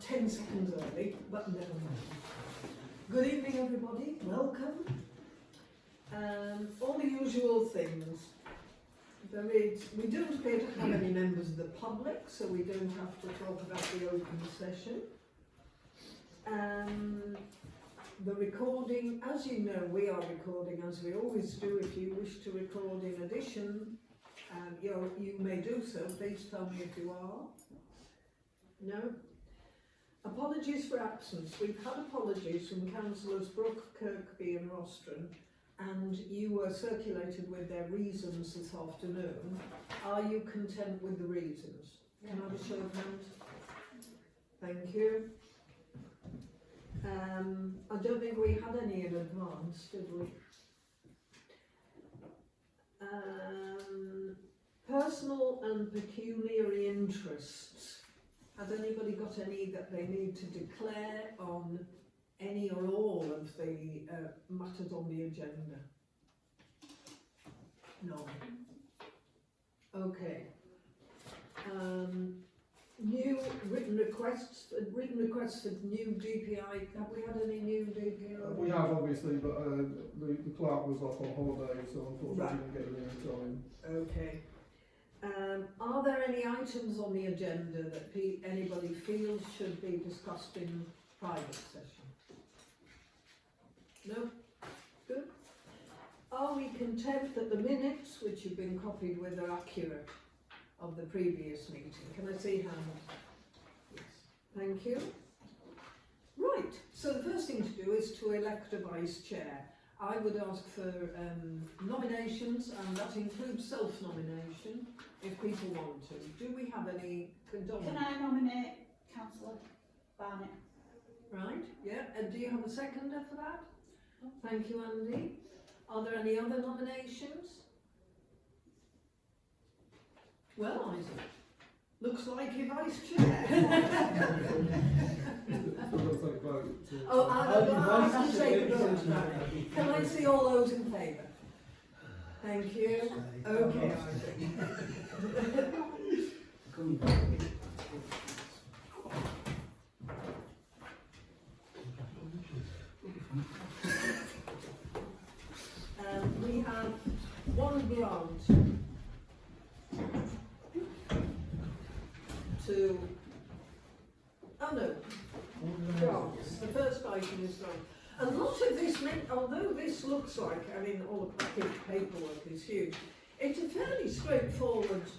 10 seconds early, but never mind. Good evening, everybody. Welcome. All the usual things. We don't appear to have any members of the public, so we don't have to talk about the open session. The recording, as you know, we are recording as we always do. If you wish to record in addition, you may do so. Please tell me if you are. No? Apologies for absence. We've had apologies from Councillors Brooke, Kirkby and Rostron, and you were circulated with their reasons this afternoon. Are you content with the reasons? Can I have a show of hands? Thank you. I don't think we had any in advance, did we? Personal and pecuniary interests. Has anybody got any that they need to declare on any or all of the matters on the agenda? No. Okay. New written requests for new DPI. Have we had any new DPI? We have, obviously, but the clerk was off on holiday, so unfortunately didn't get it in time. Okay. Are there any items on the agenda that anybody feels should be discussed in private session? No? Good. Are we content that the minutes, which have been copied with, are accurate of the previous meeting? Can I see hands? Yes. Thank you. Right. So the first thing to do is to elect a vice chair. I would ask for nominations, and that includes self-nomination, if people want to. Do we have any? Can I nominate Councillor Barnett? Right, yeah. Do you have a seconder for that? Thank you, Andy. Are there any other nominations? Well, Isaac, looks like you're vice chair. Oh, I have to take a vote. Can I see all those in favour? Thank you. Okay, Isaac. We have one grant to, grants. The first item is grant. A lot of this, although this looks like, I mean, all the package paperwork is huge, it's a fairly straightforward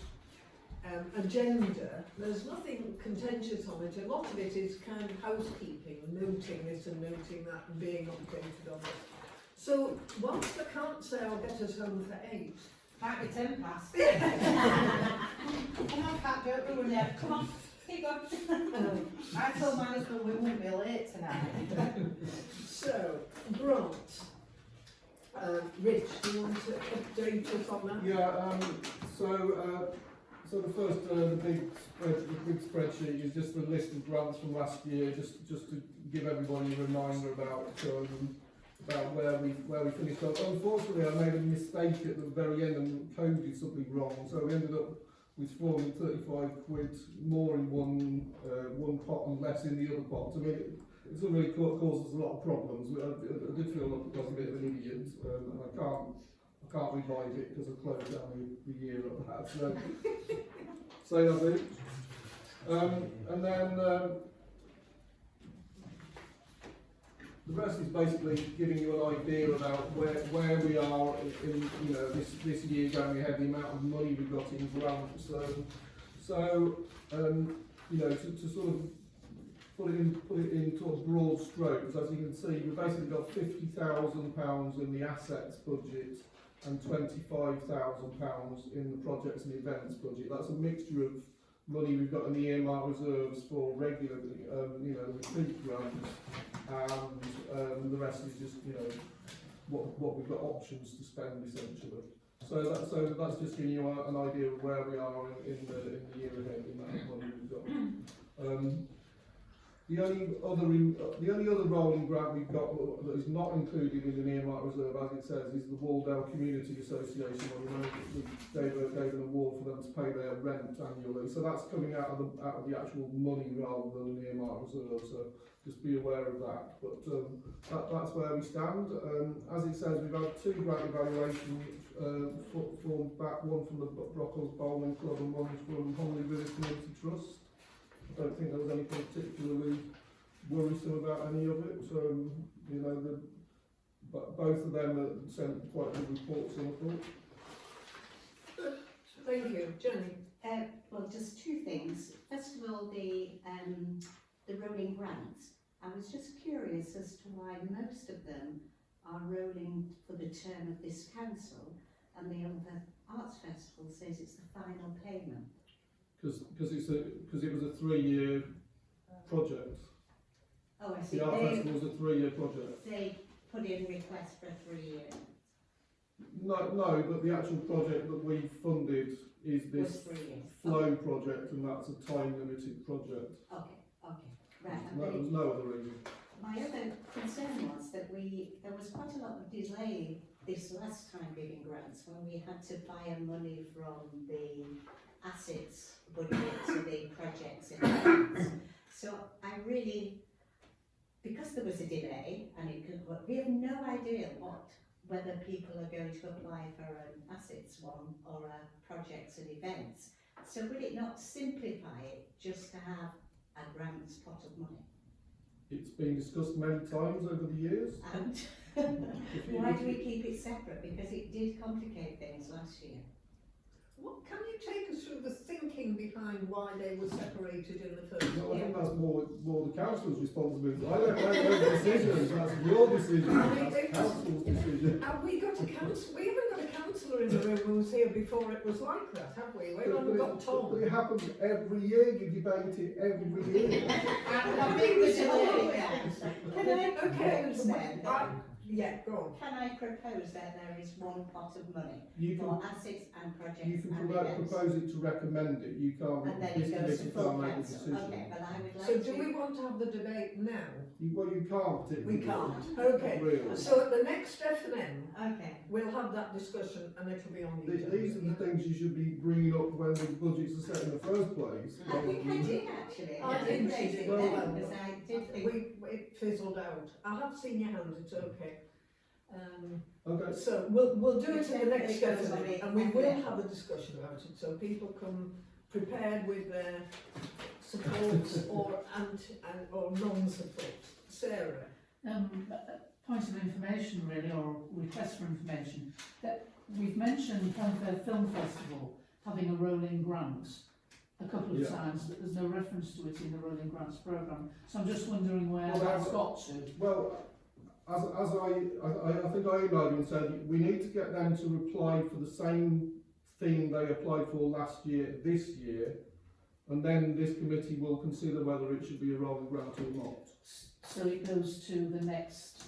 agenda. There's nothing contentious on it. A lot of it is kind of housekeeping, noting this and noting that and being updated on it. So, whilst I can't say I'll get us home for 8, Might be 10 past. Come on, Pat, don't ruin it. Come on, keep going. I told my husband we wouldn't be late tonight. So, grants. Rich, do you want to update us on that? Yeah. So the first, the big spreadsheet is just the list of grants from last year, just to give everybody a reminder about where we finished up. Unfortunately, I made a mistake at the very end and coded something wrong, so we ended up with 435 quid more in one pot and less in the other pot. To me, it's really caused us a lot of problems. I did feel like I was a bit of an idiot, and I can't revise it because I closed down the year of that. So I do. And then the rest is basically giving you an idea about where we are in this year going ahead, the amount of money we've got in grants. So to sort of put it in sort of broad strokes, as you can see, we've basically got £50,000 in the assets budget and £25,000 in the projects and events budget. That's a mixture of money we've got in the earmark reserves for regular, repeat grants, and the rest is just, what we've got options to spend essentially. So that's just giving you an idea of where we are in the year ahead in that money we've got. The only other rolling grant we've got that is not included in the earmark reserve, as it says, is the Waldale Community Association. We gave an award for them to pay their rent annually, so that's coming out of the actual money rather than an earmark reserve. So just be aware of that. But that's where we stand. As it says, we've had 2 grant evaluations formed back, one from the Brockles Bowling Club and one from Homley Village Community Trust. I don't think there was anything particularly worrisome about any of it. So, you know, but both of them sent quite good reports in, I thought. Thank you, Jenny. Well, just 2 things. First of all, the rolling grants. I was just curious as to why most of them are rolling for the term of this council, and the other arts festival says it's the final payment. Because it was a 3-year project. Oh, I see. The art festival was a 3-year project. They put in request for a 3-year. No, but the actual project that we funded is Was this 3 years. flow project, and that's a time limited project. Okay, right. and There was no other reason. My other concern was that there was quite a lot of delay this last time giving grants when we had to fire money from the assets budget to the projects in advance. So I really, because there was a delay and we have no idea whether people are going to apply for an assets one or a projects and events. So would it not simplify it just to have a grants pot of money? It's been discussed many times over the years. And why do we keep it separate? Because it did complicate things last year. What, can you take us through the thinking behind why they were separated in the first No, I place? think that's more the council's responsibility. I don't make those decisions. That's your decision. That's council's decision. Have we got a council? We haven't got a councillor in the room who was here before it was like that, have we? We've only got Tom. But it happens every year. You debate it every year. I think there's a delay. Can I Okay, propose then? yeah, go Can I propose that there is one pot of money You for can assets and projects you can and events? propose it to recommend it. You can't. And then This it goes to committee full can't make a council. decision. Okay, but I would on. like So to. do we want to have the debate now? You can't particularly. We can't. Okay. Really. So at the next F&M, Okay. we'll have that discussion and it'll be on the agenda. These are the things you should be bringing up when the budgets are set in the first place. I think I did actually. I think she raised did. it Well then, done. because I did think. It fizzled out. I have seen your hand, it's okay. Okay. So we'll do it in the next Definitely goes F&M on it. and we will Yeah. have a discussion about it, so people come prepared with their supports or non-support. Sarah? Point of information really, or request for information, that we've mentioned Penfair Film Festival having a rolling grant a couple of Yeah. times, but there's no reference to it in the rolling grants programme. So I'm just wondering where Well, that's that's- got to. Well, as I think I emailed you and said we need to get them to apply for the same thing they applied for last year, this year, and then this committee will consider whether it should be a rolling grant or not. So it goes to the next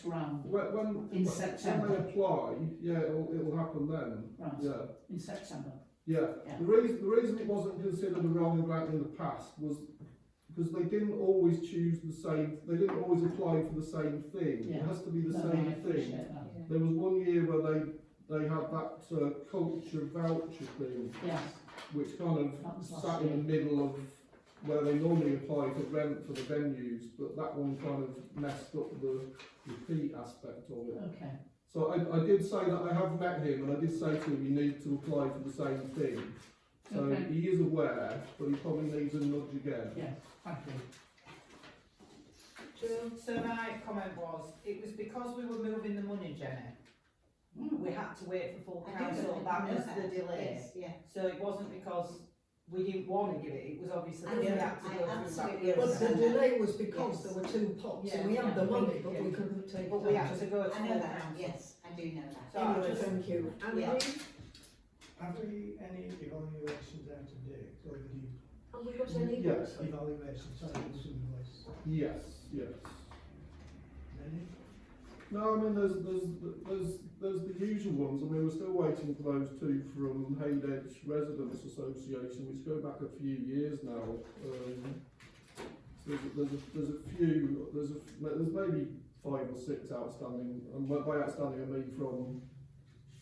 round When in September. they apply, yeah, it'll happen then. Right, Yeah, in September. yeah. Yeah. The reason it wasn't considered a rolling grant in the past was because they didn't always choose the same. They didn't always apply for the same thing. Yeah. It has to be the No, same I thing. appreciate that. There was one year where they had that culture voucher thing, Yes, which kind that was of last sat in year. the middle of where they normally apply for rent for the venues, but that one kind of messed up the repeat aspect of it. Okay, So I did say that I have met him, and I did say to him you need to apply for the same thing. So Okay. he is aware, but he probably needs a nudge again. yeah, thank you. Jill? So my comment was, it was because we were moving the money, Jenny. We had to wait for full I do council, know that was that. the delay. Yes, yeah. So it wasn't because we didn't want to give it, it was obviously I that we know, had to I go through that absolutely But process. the understand. delay was because Yes. there were 2 pots and we Yeah. had the money, but Yeah. we couldn't take But it we out. had to go to I know full that, council. yes, I do know that. So I Anyway, just, thank you. Anne Yeah. Marie, Have we any evaluations out of date over the have we got any? Yes. evaluations, sorry, the invoice? Yes. Many? No, I mean there's the usual ones. I mean we're still waiting for those 2 from Haydedge Residents Association, which go back a few years now. There's maybe 5 or 6 outstanding, and by outstanding I mean from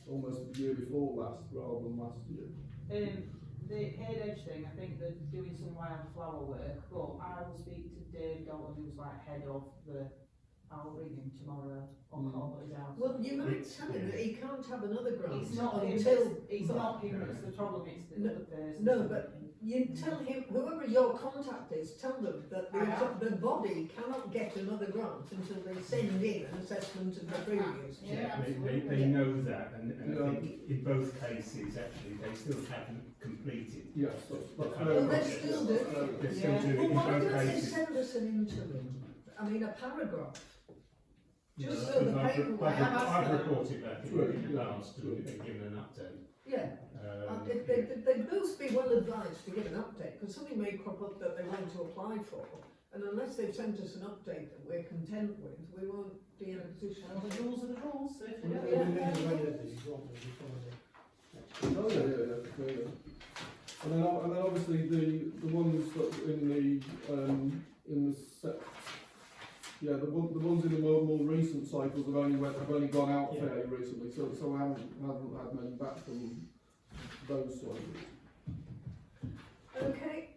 almost the year before last rather than last year. The Head Edge thing, I think they're doing some wildflower work, but I will speak to Dave Dolan, who's like head of the, I'll ring him tomorrow or call his house. Well, you might tell him that he can't have another grant It's not him, until. it's not him, it's the problem, it's the other person. No, but you tell him, whoever your contact is, tell them that the body cannot get another grant until they send in an assessment of the previous. Yeah, they absolutely. know that, and Yeah. I think in both cases, actually, they still haven't completed. Yes, that's Well, they still do. They're still Yeah. doing it Well, in why both don't they cases. send us an interim, I mean, a paragraph? Just No, so the I've- paperwork. I've reported back True, in the yeah. past and given an update. Yeah, they'd both be well advised to give an update, because something may crop up that they want to apply for, and unless they've sent us an update that we're content with, we won't be in a position. Well, the rules are the rules, so if they We'll don't. be aware of these, won't we, before the Oh, yeah. And then obviously the ones that in the set, yeah, the ones in the more recent cycles have only gone out Yeah. fairly recently, so I haven't had many back from those cycles. Okay,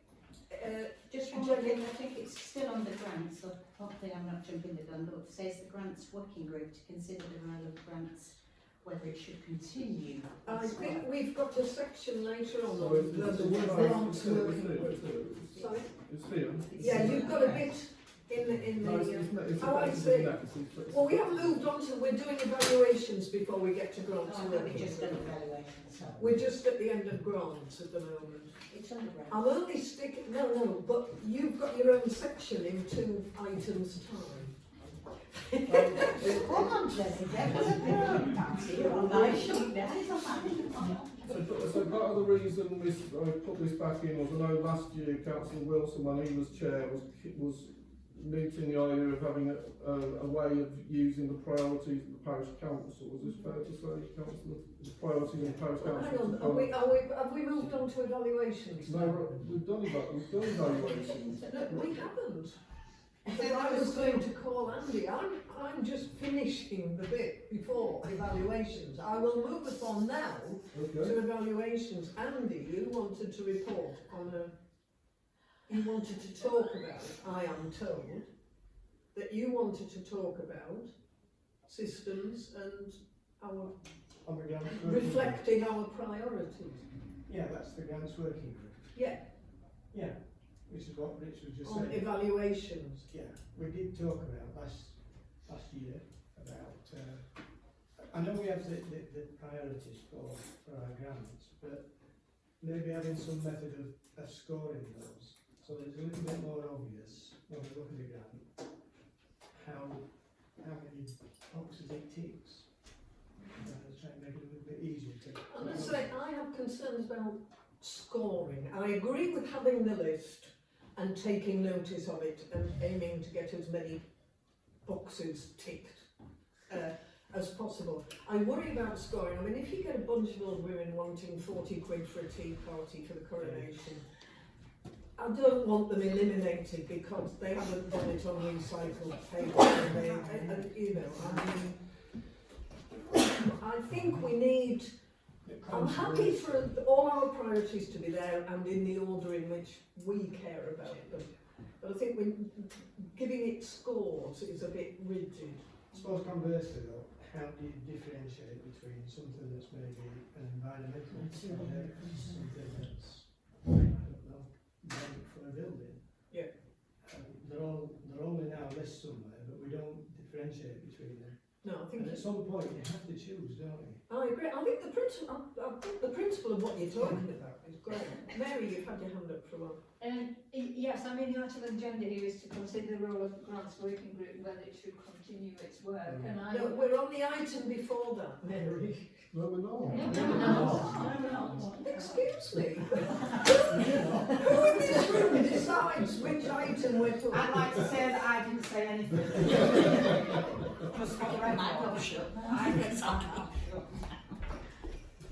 Just one more thing, I think it's still on the grants, so hopefully I'm not jumping the gun, but it says the grants working group to consider the role of grants, whether it should continue. I think we've got a section later on So the grants working group. Sorry? It's here. Yeah, you've got a bit in No, the, it's oh, I it's see. next, well, we haven't moved on to, we're doing evaluations before we get to grants Oh, I thought we working just group. done evaluations, so We're just at the end of grants at the moment. it's on the grants. I'm only sticking, no, but you've got your own section in 2 items' time. Hold on, Jenny, there was a bit fancy, you're on my sheet there. So part of the reason I put this back in was I know last year Councillor Wilson, when he was chair, was meeting the idea of having a way of using the priorities of the parish council. Is this fair to say, Councillor? The priorities of the parish council. Hang on, have we moved on to evaluations? No, we've done evaluations. No, we haven't. Because I was going to call Andy, I'm just finishing the bit before evaluations. I will move us on now Okay. to evaluations. Andy, you wanted to report on you wanted to talk about, I am told, that you wanted to talk about systems and our on the grants working group. reflecting our priorities. Yeah, that's the grants working group. Yeah, Yeah, which is what Rich was just on saying. evaluations. Yeah, we did talk about last year about, I know we have the priorities for our grants, but maybe having some method of scoring those, so that it's a little bit more obvious when we look at the grant, how many boxes it ticks. Try and make it a little bit easier to. I must say, I have concerns about scoring. I agree with having the list and taking notice of it and aiming to get as many boxes ticked as possible. I worry about scoring. I mean, if you get a bunch of old women wanting 40 quid for a tea party for the coronation, I don't want them eliminated because they haven't done it on recycled paper. And you know, I mean, I think we need. I'm happy for all our priorities to be there and in the order in which we care about them. But I think giving it scores is a bit rigid. I suppose conversely though, how do you differentiate between something that's maybe an environmental project, something that's, I don't know, meant for a building? Yeah. They're all in our list somewhere, but we don't differentiate between them. No, I think And at some point you have to choose, don't you? I agree. I think the principle of what you're talking about is great. Mary, you've had your hand up for a while. Yes, I mean the item of the agenda here is to consider the role of the grants working group and whether it should continue its work. And I No, we're on the item before that, Mary. No, we're not. no. Excuse me. Who in this room decides which item we're talking I'd like to about? say that I didn't say anything. Just for the record. I guess I'm not sure.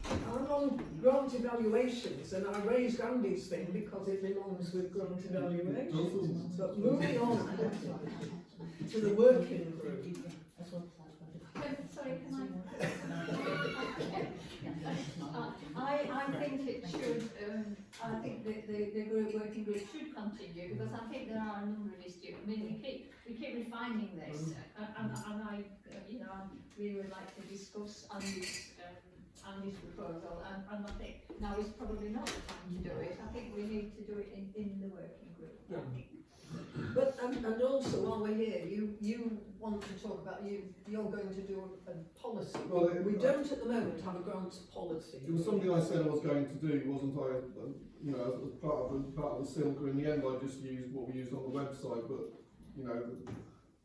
I'm on grant evaluations and I raised Andy's thing because it belongs with grant evaluations. But moving to the working group. Sorry, can I think it should, I think the group, working group should continue, because I think there are a number of issues. I mean, we keep refining this, and I, you know, I really would like to discuss Andy's proposal, and I think now is probably not the time to do it. I think we need to do it in the working group. Yeah. But, and also while we're here, you want to talk about, you're going to do a policy. Well, We don't at the moment have a grants policy. It was something I said I was going to do, wasn't I? You know, as part of the Silca. In the end, I just used what we used on the website. But you know,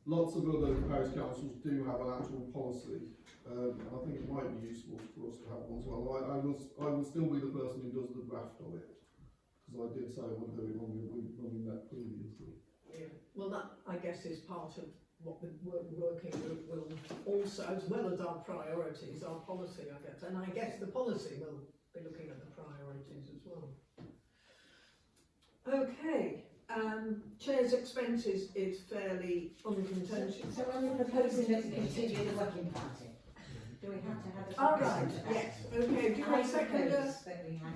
lots of other parish councils do have an actual policy, and I think it might be useful for us to have one as well. I will still be the person who does the draft of it, because I did say I would do it when we met previously. Yeah. Well, that I guess is part of what the working group will also, as well as our priorities, our policy, I guess. And I guess the policy will be looking at the priorities as well. Okay, chair's expenses is fairly uncontentious. So are you proposing that we continue the working party? Do we have to have a? All right, yes, okay, do you want a seconder? propose that we have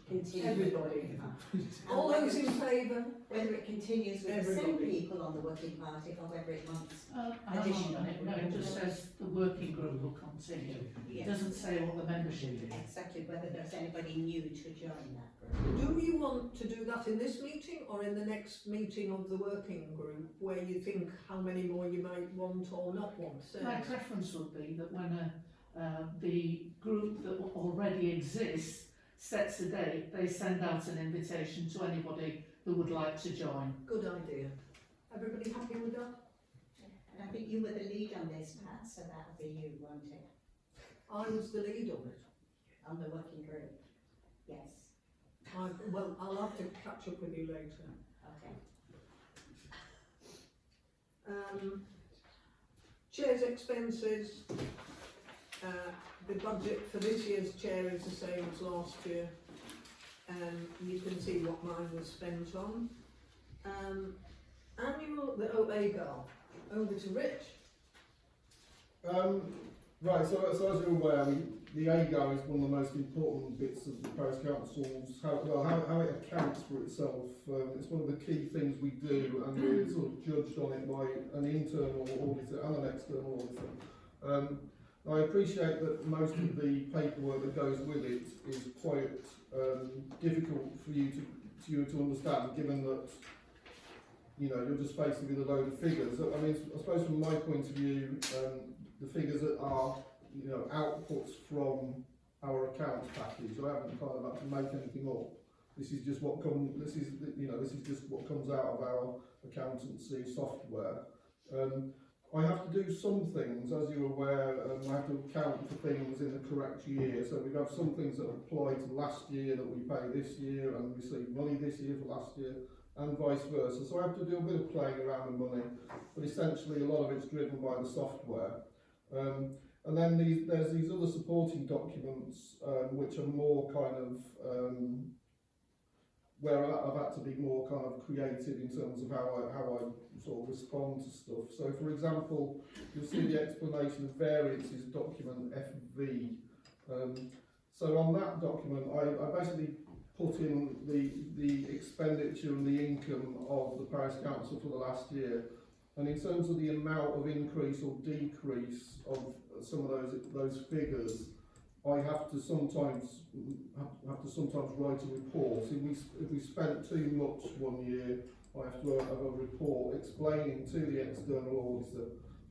continue. Everybody. And All those in favour? whether it continues with the same Everybody. people on the working party or whether it wants. Hang on a minute, no, it just says the working group will continue. It Yes, doesn't say what the membership is. exactly, whether there's anybody new to join that group. Do you want to do that in this meeting or in the next meeting of the working group, where you think how many more you might want or not want? My preference would be that when the group that already exists sets a date, they send out an invitation to anybody who would like to join. Good idea. Everybody happy with that? And I think you were the lead on this, Pat, so that'll be you, won't it? I was the lead on it. On the working group? Yes, Well, I'll have to catch up with you later. okay. Chair's expenses, the budget for this year's chair is the same as last year. You can see what mine was spent on. Annual, AGAR, over to Rich. Right, so as you're aware, the AGAR is one of the most important bits of the parish council's, how it accounts for itself. It's one of the key things we do, and we're sort of judged on it by an internal auditor and an external auditor. I appreciate that most of the paperwork that goes with it is quite difficult for you to understand, given that you know you're just facing with a load of figures. I mean, I suppose from my point of view, the figures that are outputs from our accounts package. I haven't kind of had to make anything up. This is just what comes. This is just what comes out of our accountancy software. I have to do some things, as you're aware, I have to account for things in the correct year. So we have some things that apply to last year that we pay this year and receive money this year for last year, and vice versa. So I have to do a bit of playing around with money, but essentially a lot of it's driven by the software. And then there's these other supporting documents which are more kind of where I've had to be more kind of creative in terms of how I sort of respond to stuff. So for example, you'll see the explanation of variances document FV. So on that document, I basically put in the expenditure and the income of the parish council for the last year. And in terms of the amount of increase or decrease of some of those figures, I have to sometimes write a report. If we spent too much one year, I have to have a report explaining to the external auditor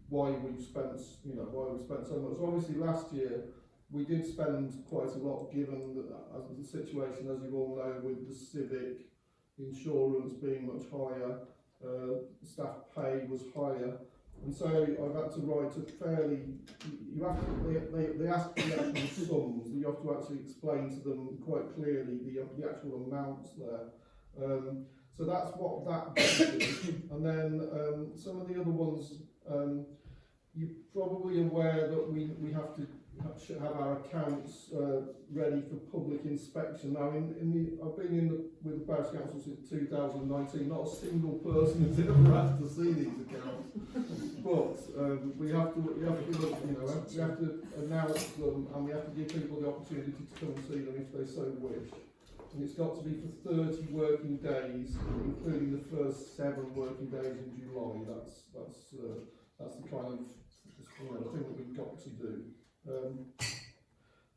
why we've spent so much. So obviously last year we did spend quite a lot, given the situation, as you all know, with the civic insurance being much higher, staff pay was higher. And so I've had to write a fairly, they ask for the actual sums, you have to actually explain to them quite clearly the actual amounts there. So that's what that is. And then some of the other ones, you're probably aware that we have to should have our accounts ready for public inspection. Now, I've been with the Parish Council since 2019. Not a single person has ever had to see these accounts, but we have to announce them, and we have to give people the opportunity to come and see them if they so wish. And it's got to be for 30 working days, including the first 7 working days in July. That's the kind of thing that we've got to do.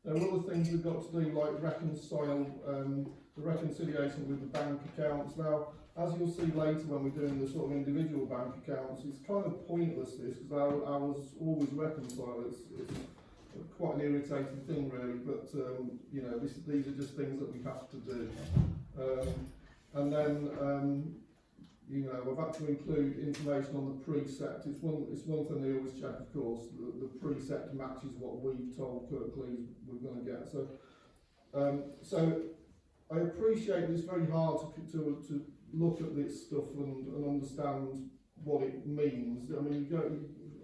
There are other things we've got to do, like reconcile the reconciliation with the bank accounts. Now, as you'll see later when we're doing the sort of individual bank accounts, it's kind of pointless this, because ours always reconcile. It's quite an irritating thing, really, but these are just things that we have to do. And then I've had to include information on the precept. It's one thing they always check, of course. The precept matches what we've told Kirklees we're going to get. So I appreciate it's very hard to look at this stuff and understand what it means. I mean, you go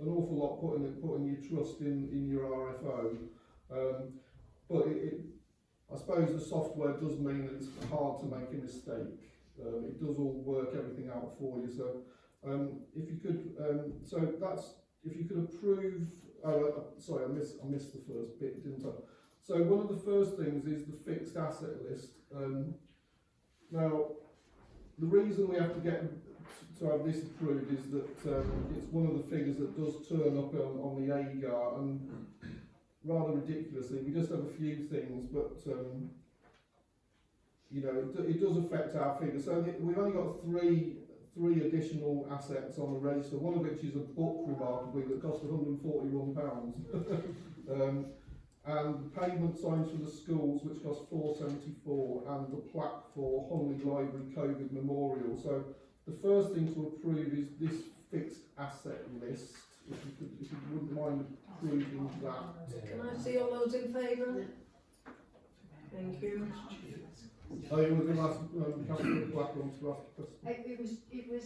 an awful lot putting your trust in your RFO, but I suppose the software does mean that it's hard to make a mistake. It does all work everything out for you. So if you could, if you could approve. Sorry, I missed the first bit, didn't I? So one of the first things is the fixed asset list. Now, the reason we have to get to have this approved is that it's one of the figures that does turn up on the AGAR, and rather ridiculously, we just have a few things, but it does affect our figure. So we've only got three additional assets on the register, one of which is a book, remarkably, that cost £141. And the payment signs for the schools, which cost £474, and the plaque for Honley Library COVID Memorial. So the first thing to approve is this fixed asset list. If you wouldn't mind approving that. Can I see all those in favour? Thank you. Oh, you were going to ask Councillor Blackburn to ask a question. It was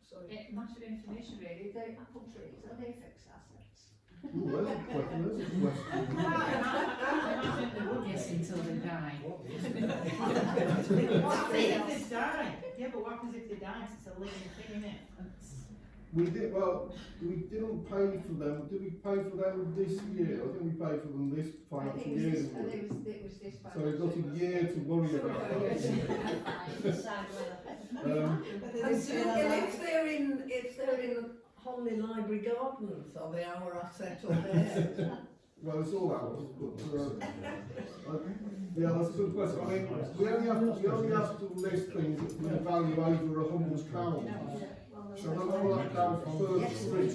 Sorry. a matter of information really. The apple trees, are they fixed assets? Ooh, there's a question. Yes, until they die. What happens if they die? Yeah, but what happens if they die? It's a living thing, isn't it? We didn't pay for them. Did we pay for them this year? I think we paid for them this financial year. It was this So we've got a year to worry about that. And so, if they're in Honley Library Gardens, are they our asset or theirs? Well, it's all ours, but yeah, that's a good question. I mean, we only have to list things with a value over £100. So I don't know what that counts for first three.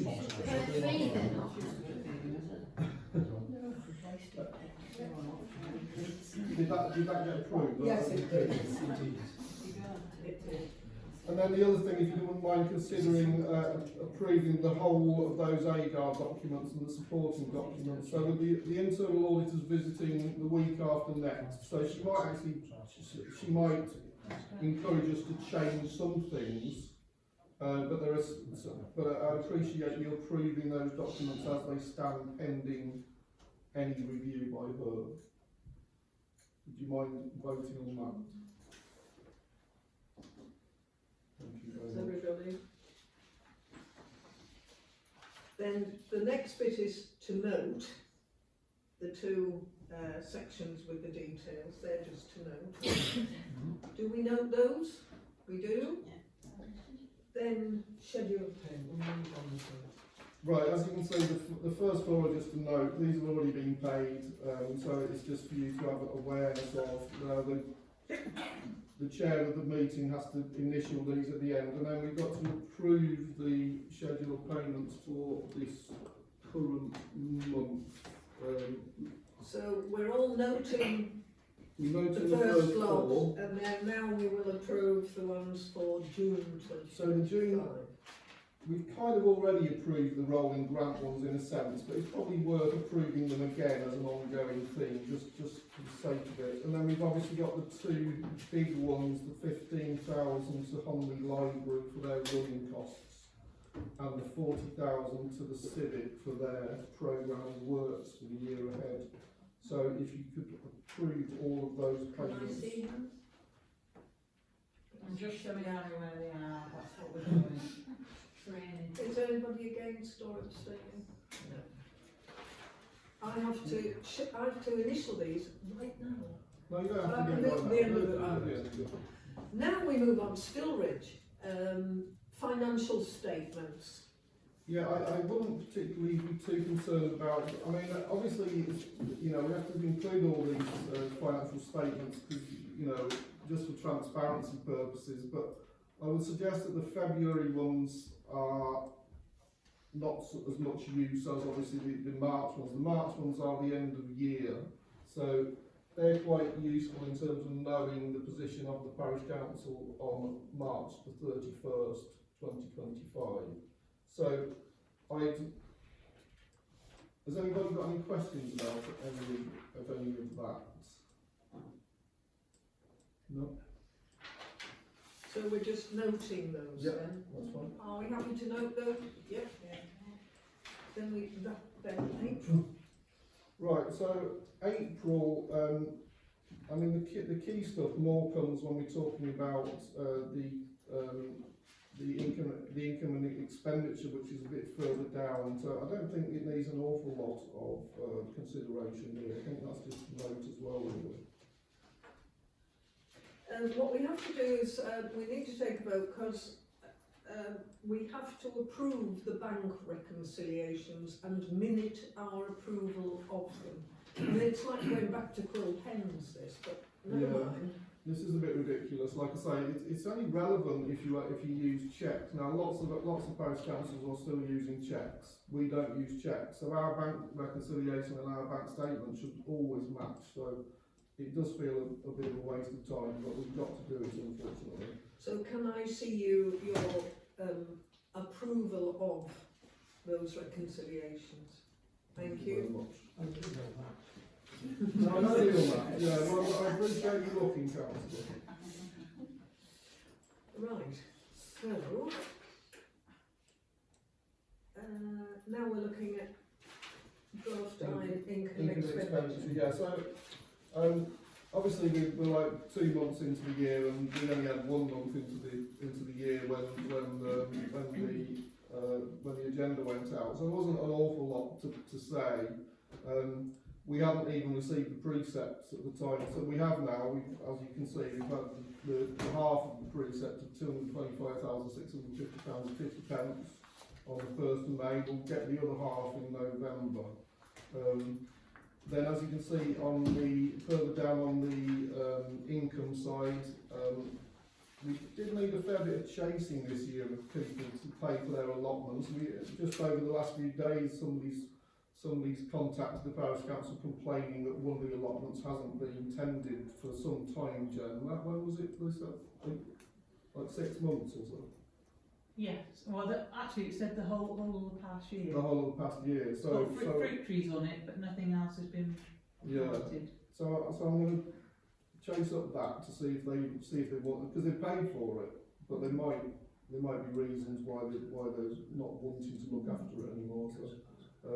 Did that get approved? Yes, it did. And then the other thing, if you wouldn't mind considering approving the whole of those AGAR documents and the supporting documents. So with the internal auditors visiting the week after next, so she might encourage us to change some things. But I appreciate you approving those documents as they stand pending any review by her. Would you mind voting on that? Thank you very much. Everybody. Then the next bit is to note the two sections with the details. They're just to note. Do we note those? We do? Then schedule 10. We'll move on to that. Right, as you can see, the first four are just a note. These have already been paid, so it's just for you to have awareness of. The chair of the meeting has to initial these at the end, and then we've got to approve the schedule of payments for this current month. So we're all noting We noted the first lot, four. and then now we will approve the ones for June 25. So the June, we've kind of already approved the rolling grant ones in a sense, but it's probably worth approving them again as an ongoing thing, just for the sake of it. And then we've obviously got the two big ones, the 15,000 to Honley Library for their running costs. and the 40,000 to the Civic for their programme of works for the year ahead. So if you could approve all of those Can I payments. see them? I'm just showing Harry where they are, that's what we're doing. Training. Is anybody against or abstaining? No. I have to initial these right now. No, you don't have to do The it right end now. of the- Do it at the end. Now we move on to Stillridge, financial statements. Yeah, I wouldn't particularly be too concerned about, I mean, obviously, it's, you know, we have to include all these financial statements, because, you know, just for transparency purposes, but I would suggest that the February ones are not as much use as obviously the March ones. The March ones are the end of the year, so they're quite useful in terms of knowing the position of the parish council on March the 31st, 2025. So, has anybody got any questions about any of that? No? So we're just noting those Yeah. then? That's fine. Are we happy to note those? Yep. Then April. Right, so April, I mean the key stuff more comes when we're talking about the income and expenditure, which is a bit further down. So I don't think it needs an awful lot of consideration here. I think that's just a note as well, really. What we have to do is we need to take a vote because we have to approve the bank reconciliations and minute our approval of them. I mean, it's like going back to quill pens, this, but never Yeah. mind. This is a bit ridiculous. Like I say, it's only relevant if you use cheques. Now, lots of parish councils are still using cheques. We don't use cheques, so our bank reconciliation and our bank statement should always match. So it does feel a bit of a waste of time, but we've got to do it, unfortunately. So can I see your approval of those reconciliations? Thank you. Very much. I do know that. No, I feel that. Yeah, well, I appreciate you looking, Councillor. Right, so now we're looking at draft income Income expenditure. expenditure, yeah. So, obviously we're like 2 months into the year, and we only had 1 month into the year when the agenda went out. So there wasn't an awful lot to say. We hadn't even received the precepts at the time, so we have now. As you can see, we've had the half of the precept of £225,650.50 on the 1st of May. We'll get the other half in November. Then, as you can see on further down on the income side, we did need a fair bit of chasing this year of people to pay for their allotments. Just over the last few days, somebody's contacted the parish council complaining that one of the allotments hasn't been tendered for some time, Jen. When was it, Lisa? Like 6 months or so? Yes, well, actually it said the whole of the past year. The whole of the past year. So, Got fruit trees on it, but nothing else has been yeah. planted. So I'm going to chase up that to see if they want, because they paid for it, but there might be reasons why they're not wanting to look after it anymore. So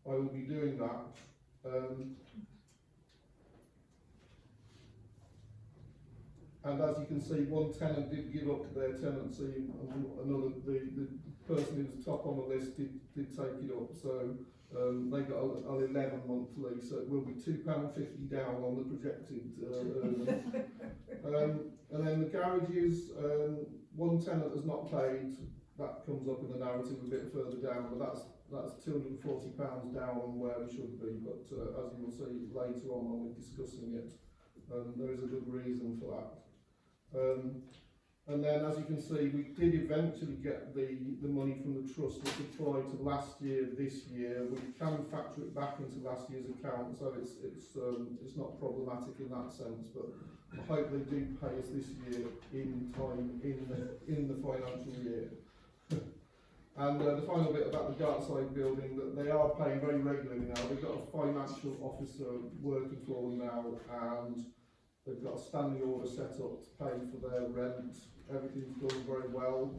I will be doing that. And as you can see, one tenant did give up their tenancy, and another, the person who was top on the list did take it up. So they got an 11-month lease, so it will be £2.50 down on the projected earnings. And then the garages, one tenant has not paid. That comes up in the narrative a bit further down, but that's £240 down on where we should be. But as you will see later on when we're discussing it, there is a good reason for that. And then, as you can see, we did eventually get the money from the trust which applied to last year. This year, we can factor it back into last year's account, so it's not problematic in that sense. But I hope they do pay us this year in time in the financial year. And the final bit about the Dartside building, that they are paying very regularly now. They've got a financial officer working for them now, and they've got a standing order set up to pay for their rent. Everything's done very well.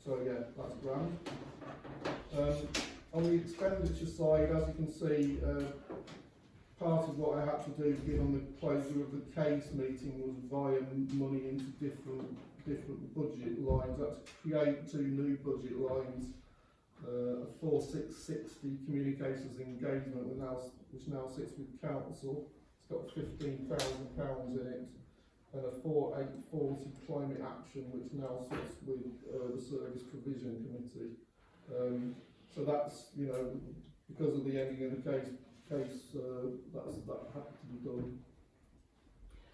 So yeah, that's grand. On the expenditure side, as you can see, part of what I had to do, given the closure of the case meeting, was via money into different budget lines. That's create 2 new budget lines. A 4660 communications engagement, which now sits with council. It's got £15,000 in it, and a 4840 climate action, which now sits with the service provision committee. So that's, you know, because of the ending of the case that had to be done.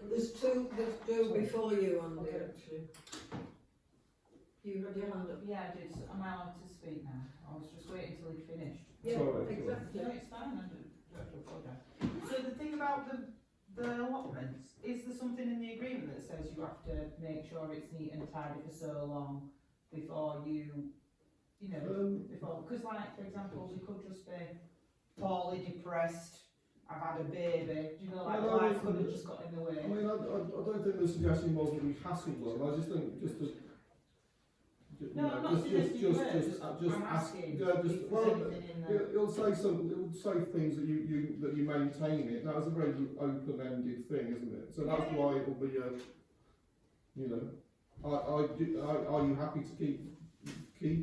There's two before you, Andy, actually. You had your hand up. Yeah, I did. Am I allowed to speak now? I was just waiting till he finished. Yeah, Sorry. exactly. No, it's fine. I don't have to apologise. So the thing about the allotments, is there something in the agreement that says you have to make sure it's neat and tidy for so long before you know, before, because like, for example, we could just be poorly depressed, I've had a baby, you know, like No, life could have just got in the way. I mean, I don't think the suggestion was that we hassle them. I just think just to. No, I'm not suggesting you were, I'm ask. asking Yeah, if just there's anything in there. it'll say some. It would say things that you maintain it. That is a very open-ended thing, isn't it? So that's why it'll be a. You know, are you happy to keep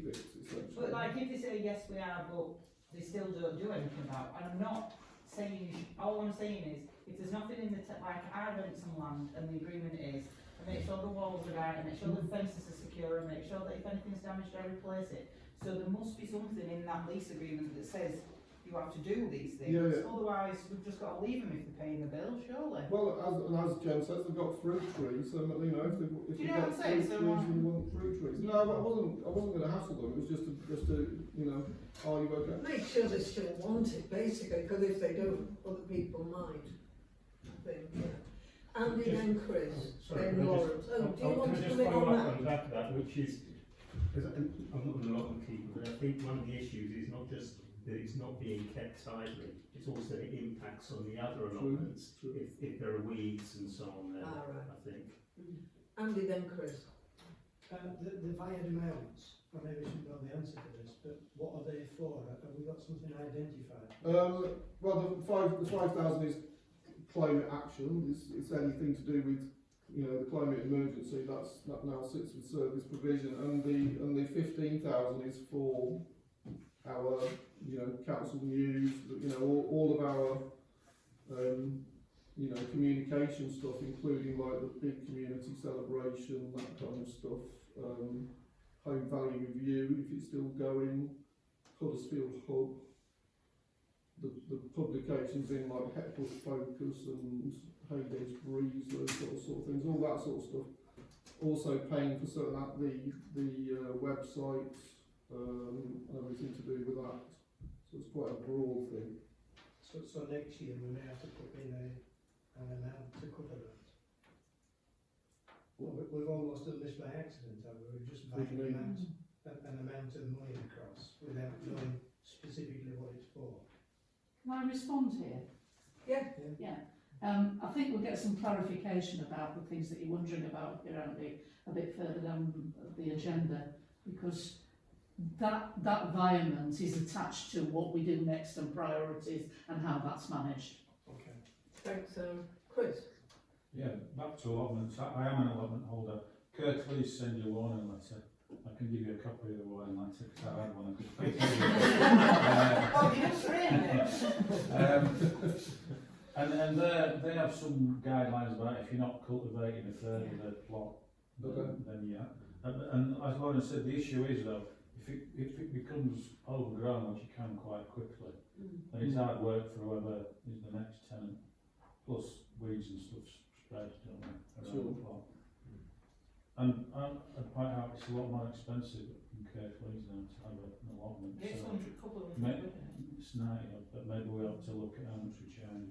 it? Essentially. But like, if they say yes we are, but they still don't do anything about it, and I'm not saying you should, all I'm saying is, if there's nothing in the, like I rent some land and the agreement is, to make sure the walls are right, and make sure the fences are secure, and make sure that if anything's damaged I replace it. So there must be something in that lease agreement that says you have to do these things, Yeah. otherwise we've just got to leave them if they're paying the bill, surely. Well, as Jen says, they've got fruit trees, so you know if Do they you know get what I'm saying? fruit So, trees, you want fruit trees. No, I wasn't going to hassle them. It was just to you know, are you okay? Make sure they still want it, basically, because if they don't, other people might. I think, yeah. Andy, then Chris, Sorry, then can I Lawrence. just- Oh, do you want can I to just come in follow on up that? on the back of that, which is, because I'm not going to lot of keeper, but I think one of the issues is not just that it's not being kept tidily, it's also the impacts on the other allotments, True. if there are weeds and so on there, Ah, right. I think. Andy, then Chris. The via amounts, I maybe should know the answer to this, but what are they for? Have we got something identified? Well, the 5,000 is climate action. It's anything to do with, you know, the climate emergency. That now sits with service provision, and the 15,000 is for our, you know, council news. You know, all of our, you know, communication stuff, including like the big community celebration, that kind of stuff. Home Value Review, if it's still going. Huddersfield Hub. The publications in like Hepworth Focus and Hayden's Breeze, those sort of things, all that sort of stuff. Also paying for certain the websites, everything to do with that. So it's quite a broad thing. So next year we may have to put in an amount to cover that. Well, we've almost done this by accident, haven't we? We've just What do you mean? an amount of money across without knowing specifically what it's for. Can I respond here? Yeah. I think we'll get some clarification about the things that you're wondering about here, Andy, a bit further down the agenda, because that environment is attached to what we do next and priorities and how that's managed. Okay. Thanks, Chris. Yeah, back to allotments. I am an allotment holder. Kirk, please send your warning letter. I can give you a copy of the warning letter because I had one. Oh, you just read it? And they have some guidelines about if you're not cultivating a third of the plot, then yeah. And as Lauren said, the issue is though, if it becomes overgrown, which it can quite quickly, then it's hard work for whoever is the next tenant. Plus weeds and stuff spread, don't they, around the plot. And I'd point out it's a lot more expensive in Kirklees now to have an allotment. It's So a couple of May- them, isn't it? it's 90, but maybe we ought to look at how much we charge.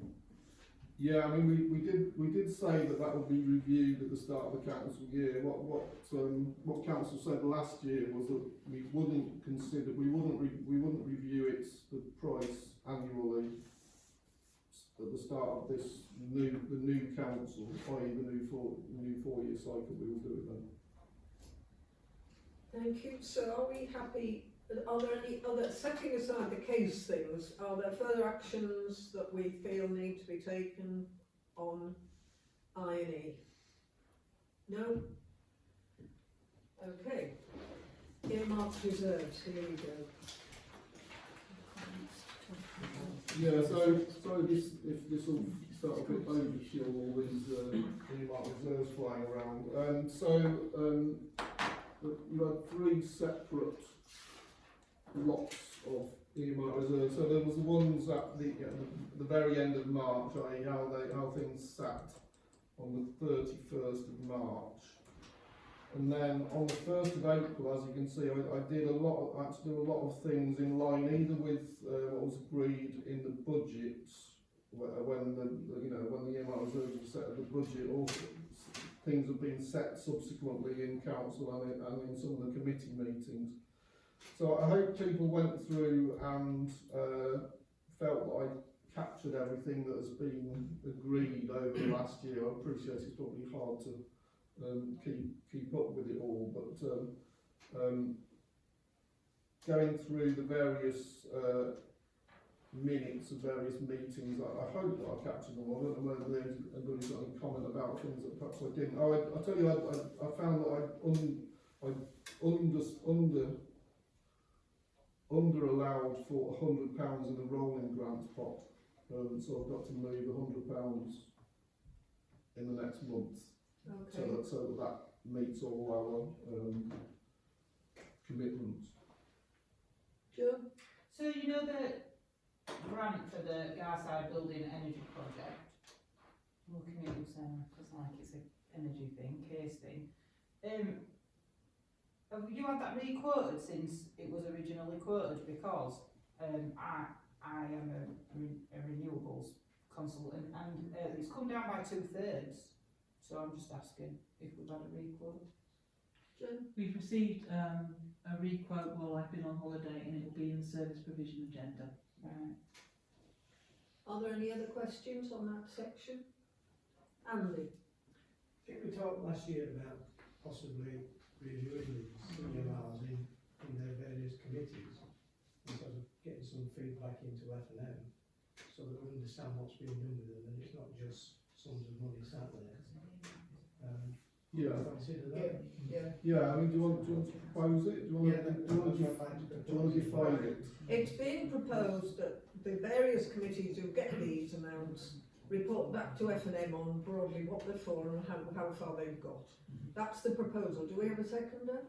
Yeah, I mean, we did say that would be reviewed at the start of the council year. What council said last year was that we wouldn't review the price annually at the start of the new council, i.e. the new 4-year cycle. We will do it then. Thank you. So are we happy? Are there any other, setting aside the case things, are there further actions that we feel need to be taken on I&E? No? Okay. Earmarked reserves, here we go. Yeah, so this will start a bit overkill, all these earmarked reserves flying around. You had 3 separate lots of earmarked reserves. So there was the ones at the very end of March, i.e. how things sat on the 31st of March. And then on the 1st of April, as you can see, I had to do a lot of things in line either with what was agreed in the budget when the earmarked reserves were set at the budget, or things have been set subsequently in council and in some of the committee meetings. So I hope people went through and felt that I captured everything that has been agreed over the last year. I appreciate it's probably hard to keep up with it all, but going through the various minutes of various meetings, I hope that I captured them all. I don't know whether anybody's got any comment about things that perhaps I didn't. I tell you, I found that I under allowed for £100 in the rolling grants pot, so I've got to move £100 in the next month. Okay. So that meets all our commitments. Joe? So you know the grant for the Garside Building Energy Project? I'm looking at you, Sarah, because like it's an energy thing, case thing. Have you had that re-quoted since it was originally quoted? Because I am a renewables consultant and it's come down by 2/3. So I'm just asking if we've had a re-quote. Jen? We've received a re-quote while I've been on holiday, and it will be in the service provision agenda. Right. Are there any other questions on that section? Andy? I think we talked last year about possibly reviewing these CMRs in their various committees and sort of getting some feedback into F&M so that we understand what's being done with them and it's not just sums of money sat there. Yeah. Consider that. Yeah, I mean, do you want to propose it? Do you want to define it? It's being proposed that the various committees who get these amounts report back to F&M on broadly what they're for and how far they've got. That's the proposal. Do we have a seconder?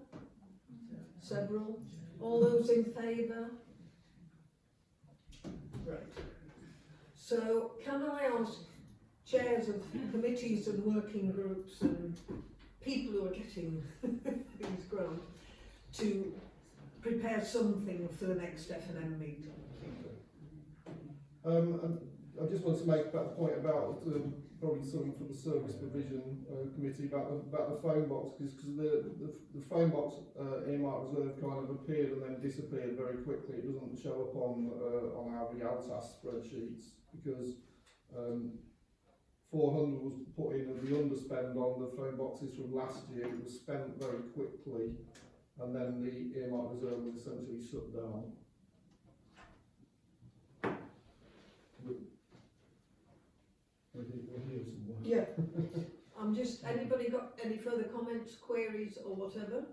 Several? All those in favour? Right. So can I ask chairs of committees and working groups and people who are getting these grants to prepare something for the next F&M meeting? I just want to make that point about probably something for the service provision committee about the phone box, because the phone box earmark reserve kind of appeared and then disappeared very quickly. It doesn't show up on our Realtas spreadsheets because 400 was put in as the underspend on the phone boxes from last year. It was spent very quickly, and then the earmark reserve was essentially shut down. Yeah. Anybody got any further comments, queries or whatever?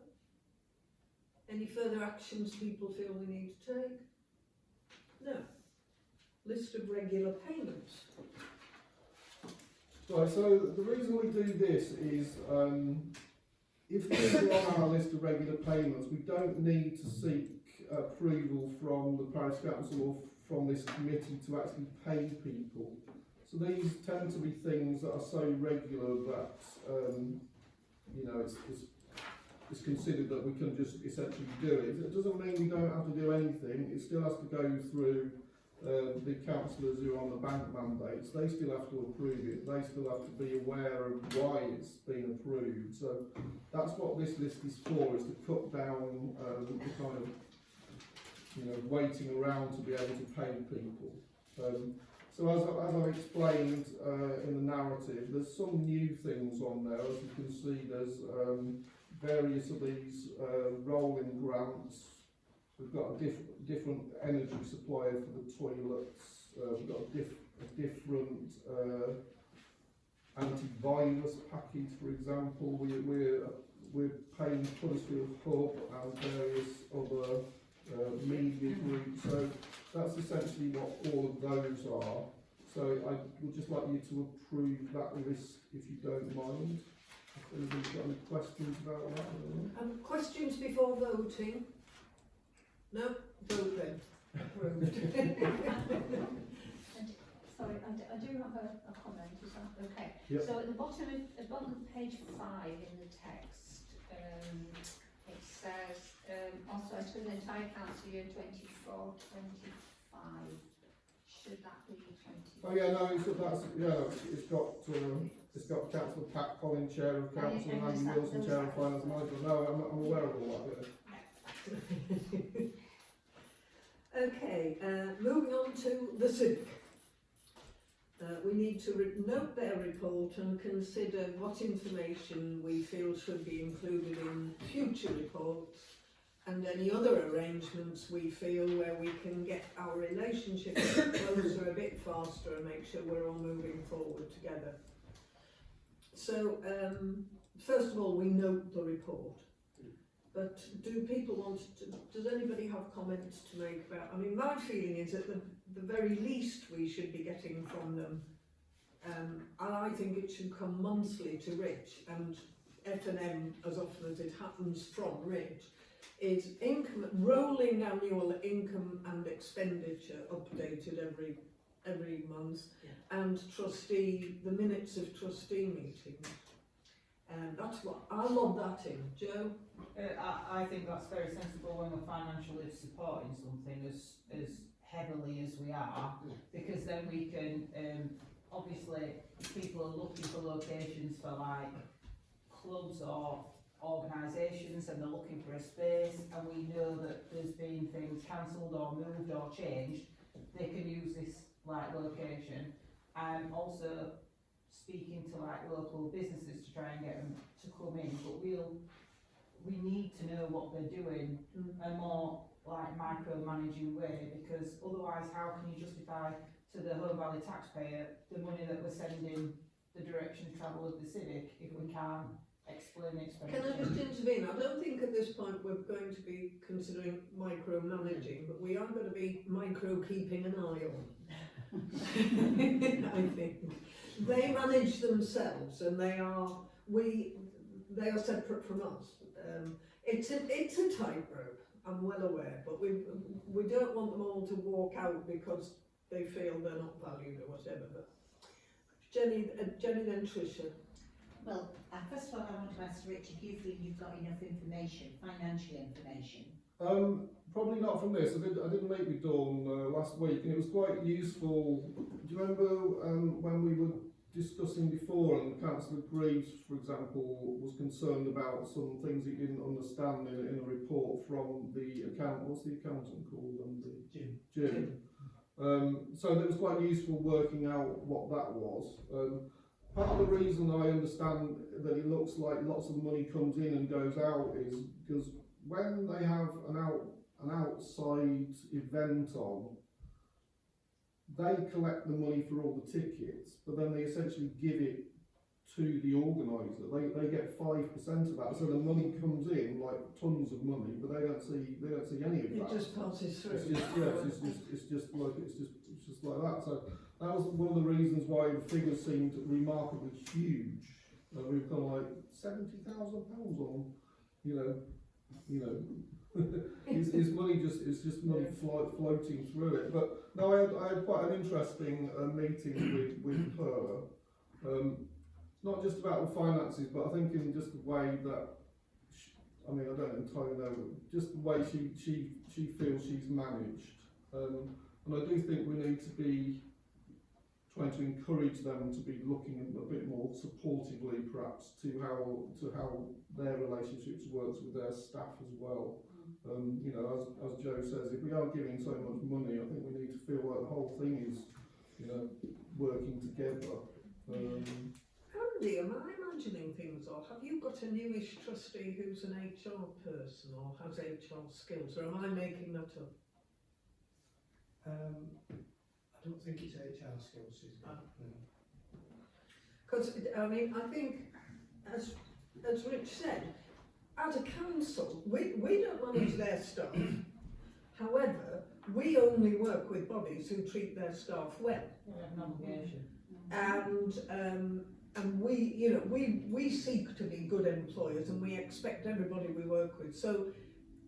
Any further actions people feel we need to take? No. List of regular payments. Right, so the reason we do this is if these are on our list of regular payments, we don't need to seek approval from the parish council or from this committee to actually pay people. So these tend to be things that are so regular that it's considered that we can just essentially do it. It doesn't mean we don't have to do anything. It still has to go through the councillors who are on the bank mandates. They still have to approve it. They still have to be aware of why it's been approved. So that's what this list is for, is to cut down the kind of waiting around to be able to pay people. So as I've explained in the narrative, there's some new things on there. As you can see, there's various of these rolling grants. We've got a different energy supplier for the toilets. We've got a different antivirus package, for example. We're paying Huddersfield Hub and various other media groups. So that's essentially what all of those are. So I would just like you to approve that list if you don't mind. If anybody's got any questions about that? Questions before voting? No? Vote then. Approved. Sorry, I do have a comment, is that okay? Yep. So at the bottom of page 5 in the text, it says, also to the entire council year 24-25. Should that be 20? Oh yeah, no, it's got Councillor Pat Collins, Chair of Council, and Andy Wilson, Chair of Finance and Management. No, I'm aware of all that. Yeah. Okay, moving on to the civic. We need to note their report and consider what information we feel should be included in future reports and any other arrangements we feel where we can get our relationship closer a bit faster and make sure we're all moving forward together. So, first of all, we note the report. But do people want to, does anybody have comments to make about, I mean, my feeling is at the very least we should be getting from them, and I think it should come monthly to Rich, and F&M, as often as it happens from Rich, is income, rolling annual income and expenditure updated every month, and the minutes of trustee meetings. And that's what, I love that in. Joe? I think that's very sensible when we're financially supporting something as heavily as we are, because then we can, obviously people are looking for locations for like clubs or organisations, and they're looking for a space, and we know that there's been things cancelled or moved or changed, they can use this like location. And also speaking to like local businesses to try and get them to come in, but we need to know what they're doing a more like micromanaging way, because otherwise how can you justify to the Home Valley taxpayer the money that we're sending the direction of travel of the civic if we can't explain expenditure? Can I just intervene? I don't think at this point we're going to be considering micromanaging, but we are going to be micro keeping an eye on. I think they manage themselves, and they are separate from us. It's a tightrope, I'm well aware, but we don't want them all to walk out because they feel they're not valued or whatever. But Jenny then Tricia. Well, first of all, I want to ask Rich if you feel you've got enough information, financial information. Probably not from this. I did meet with Dawn last week, and it was quite useful. Do you remember when we were discussing before, and Councillor Greaves, for example, was concerned about some things he didn't understand in a report from the accountant. What's the accountant called? Jim. So it was quite useful working out what that was. Part of the reason I understand that it looks like lots of money comes in and goes out is because when they have an outside event on, they collect the money for all the tickets, but then they essentially give it to the organiser. They get 5% of that, so the money comes in like tons of money, but they don't see any of that. It just passes through. It's just like that. So that was one of the reasons why the figures seemed remarkably huge. We've got like £70,000 on, his money is just money floating through it. But no, I had quite an interesting meeting with her. Not just about the finances, but I think in just the way that, I don't entirely know, just the way she feels she's managed. And I do think we need to be trying to encourage them to be looking a bit more supportively, perhaps, to how their relationships works with their staff as well. As Joe says, if we are giving so much money, I think we need to feel like the whole thing is, working together. How Andy, am I imagining things, or have you got a newish trustee who's an HR person or has HR skills, or am I making that up? I don't think it's HR skills she's got, no. Because, I mean, I think, as Rich said, as a council, we don't manage their staff. However, we only work with bodies who treat their staff well. We have an obligation. And we, you know, we seek to be good employers and we expect everybody we work with. So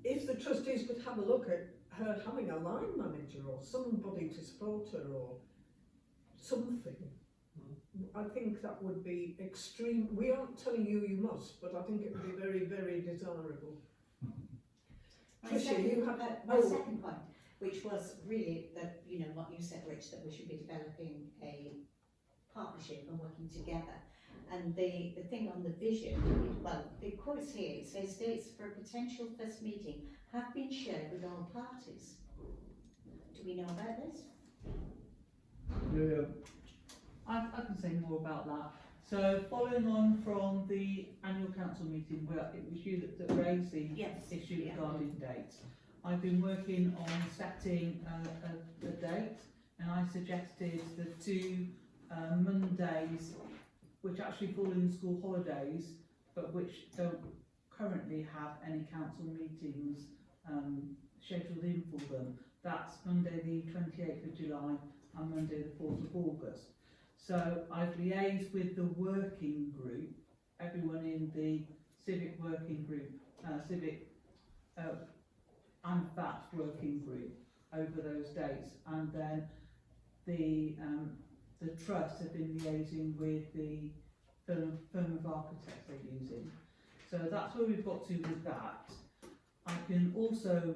if the trustees could have a look at her having a line manager or somebody to support her or something, I think that would be extreme. We aren't telling you you must, but I think it would be very, very desirable. My Tricia, second, you have my second point, which was really that, you know, what you said, Rich, that we should be developing a partnership and working together. And the thing on the vision, well, the quotes here, it says dates for a potential first meeting have been shared with all parties. Do we know about this? Yeah. I can say more about that. So following on from the annual council meeting where it was you that raised the Yes. issue Yeah. regarding dates, I've been working on setting a date, and I suggested the two Mondays which actually fall in the school holidays but which don't currently have any council meetings scheduled in for them. That's Monday the 28th of July and Monday the 4th of August. So I've liaised with the working group, everyone in the civic working group, and that working group over those dates, and then the trust have been liaising with the firm of architects they're using. So that's where we've got to with that. I can also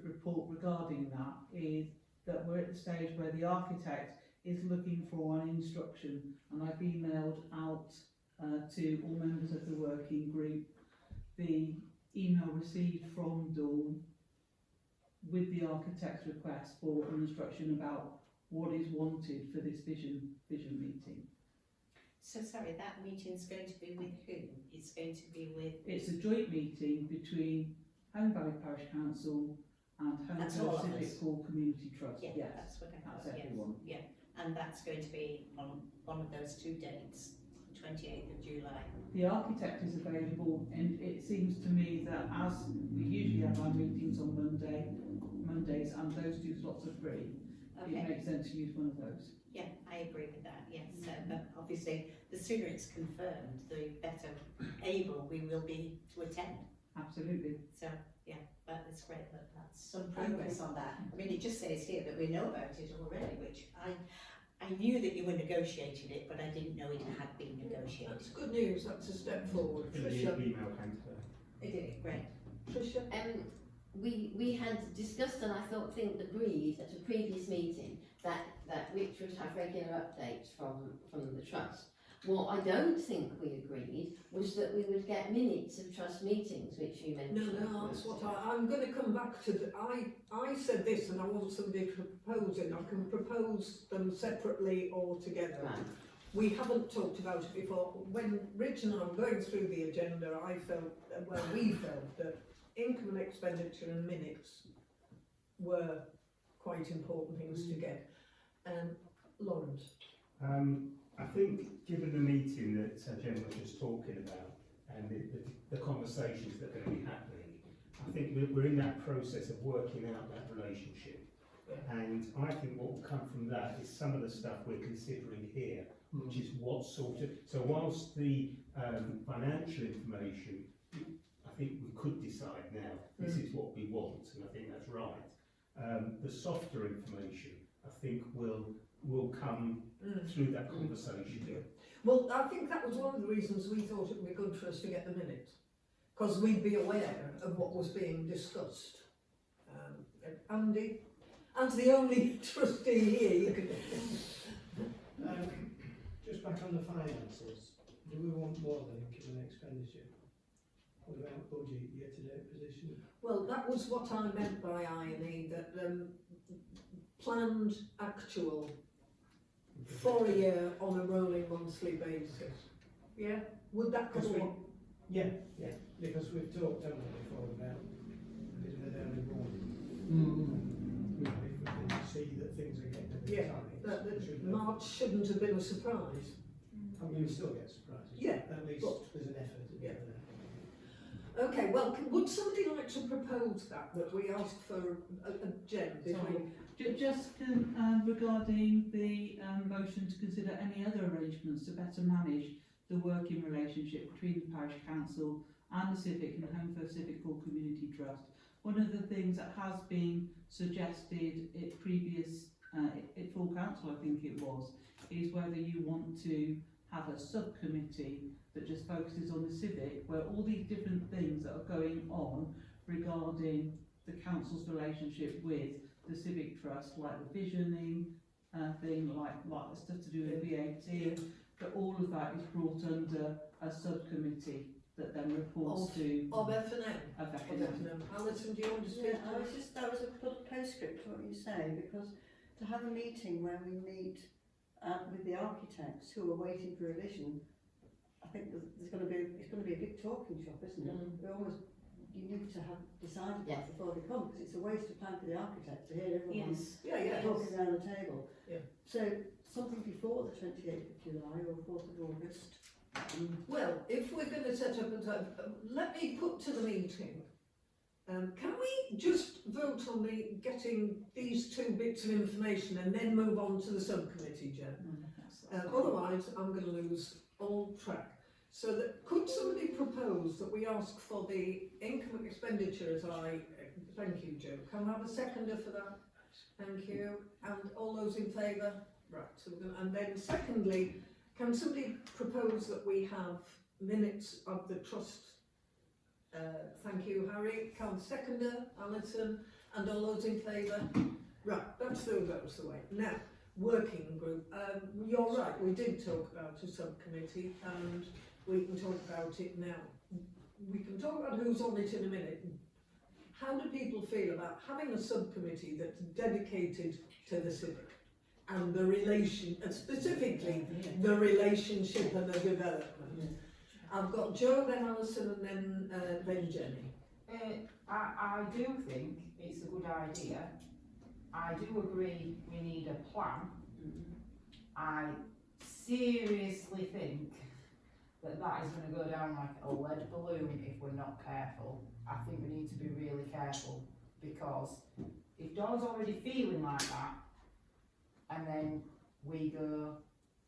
report regarding that is that we're at the stage where the architect is looking for an instruction, and I've emailed out to all members of the working group the email received from Dawn with the architect's request for an instruction about what is wanted for this vision meeting. So sorry, that meeting's going to be with whom? It's going to be with... It's a joint meeting between Home Valley Parish Council and Home That's all Valley of us. Civic Hall Community Trust. Yeah, Yes, that's what I that's thought, yes. everyone. Yeah, and that's going to be on one of those two dates, 28th of July. The architect is available, and it seems to me that as we usually have our meetings on Mondays, and those two slots are free, it Okay, makes sense to use one of those. yeah, I agree with that, yes. But obviously, the sooner it's confirmed, the better able we will be to attend. Absolutely. So, yeah, but it's great that that's some progress on that. I mean, it just says here that we know about it already, which I knew that you were negotiating it, but I didn't know it had been negotiated. That's good news, that's a step forward. The Tricia, email came to her. It did, great. Tricia? We had discussed and I think agreed at a previous meeting that Rich would have regular updates from the trust. What I don't think we agreed was that we would get minutes of trust meetings, which you mentioned. No, that's what I'm going to come back to. I said this and I want somebody to propose it. I can propose them separately or together. Right. We haven't talked about it before. When Rich and I were going through the agenda, we felt that income and expenditure and minutes were quite important things to get. Lawrence? I think, given the meeting that Jen was just talking about and the conversations that are going to be happening, I think we're in that process of working out that relationship. And I think what will come from that is some of the stuff we're considering here, which is what sort of... So whilst the financial information, I think we could decide now, this is what we want, and I think that's right. The softer information, I think, will come through that conversation. Well, I think that was one of the reasons we thought it would be good for us to get the minutes, because we'd be aware of what was being discussed. Andy, as the only trustee here, you can... Just back on the finances, do we want more than income and expenditure? What about budget, year-to-date position? Well, that was what I meant by I&E, that planned actual for a year on a rolling monthly basis. Yeah, would that Because cover we- what? Yeah, because we've talked, haven't we, before about a bit of an early warning. Mm. If we can see that things are getting a bit Yeah, tight. That we should- March shouldn't have been a surprise. I mean, we still get surprises. Yeah, At least but- there's an effort. isn't Yeah. there? Okay, well, would somebody like to propose that we ask for a Jen before? Sorry. Just regarding the motion to consider any other arrangements to better manage the working relationship between the parish council and the Civic and Home for Civic Hall Community Trust. One of the things that has been suggested at previous, at full council I think it was, is whether you want to have a subcommittee that just focuses on the Civic, where all these different things that are going on regarding the council's relationship with the Civic Trust, like the visioning thing, like the stuff to do with VAT, that all of that is brought under a subcommittee that then reports to Of F&M? of Of F&M. F&M. Alison, do you want to speak Yeah, to that was a postscript to what you say, because to have a meeting where we meet with the architects who are waiting for revision, I think it's going to be a big talking shop, isn't it? You need to have decided Yes. that before they come, because it's a waste of time for the architect to hear everyone Yeah, talking around the table. Yeah. So something before the 28th of July or 4th of August. Well, if we're going to set up a time, let me put to the meeting, can we just vote on getting these two bits of information and then move on to the subcommittee, Jen? Otherwise, I'm going to lose all track. So that, could somebody propose that we ask for the income and expenditure as thank you, Joe. Can I have a seconder for that? Thank you. And all those in favour? Right, so we're gonna, and then secondly, can somebody propose that we have minutes of the trust? Thank you, Harry. Can seconder, Alison, and all those in favour? Right, that's those the way. Now, working group. You're right, we did talk about a subcommittee and we can talk about it now. We can talk about who's on it in a minute. How do people feel about having a subcommittee that's dedicated to the civic and the relation, and specifically the relationship and the development? I've got Joe, then Alison, and then Jenny. I do think it's a good idea. I do agree we need a plan. I seriously think that is going to go down like a lead balloon if we're not careful. I think we need to be really careful, because if Dawn's already feeling like that, and then we go,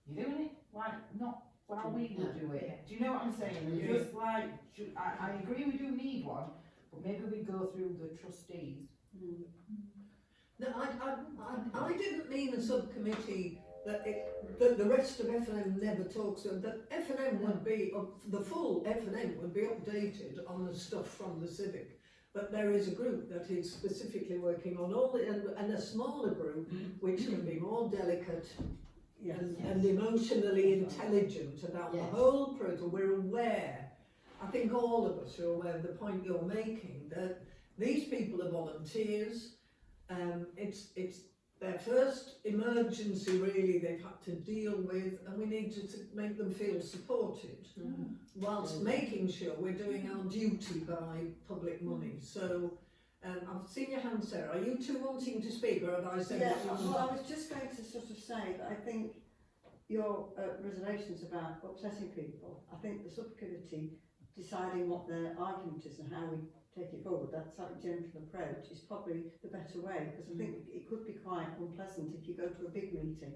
you're doing it like not while we will do it. Do you know what I'm saying? And just like, I agree we do need one, but maybe we go through the trustees. No, I didn't mean a subcommittee that the rest of F&M never talks of. That F&M would be, the full F&M would be updated on the stuff from the civic. But there is a group that is specifically working on all the, and a smaller group which can be more delicate and emotionally intelligent about the whole protocol. We're aware, I think all of us are aware of the point you're making, that these people are volunteers. It's their first emergency really they've had to deal with, and we need to make them feel supported whilst making sure we're doing our duty by public money. So I've seen your hand, Sarah. Are you two wanting to speak, or have I said what you want? Well, I was just going to sort of say that I think your reservations about upsetting people, I think the subcommittee deciding what their argument is and how we take it forward, that sort of gentle approach is probably the better way, because I think it could be quite unpleasant if you go to a big meeting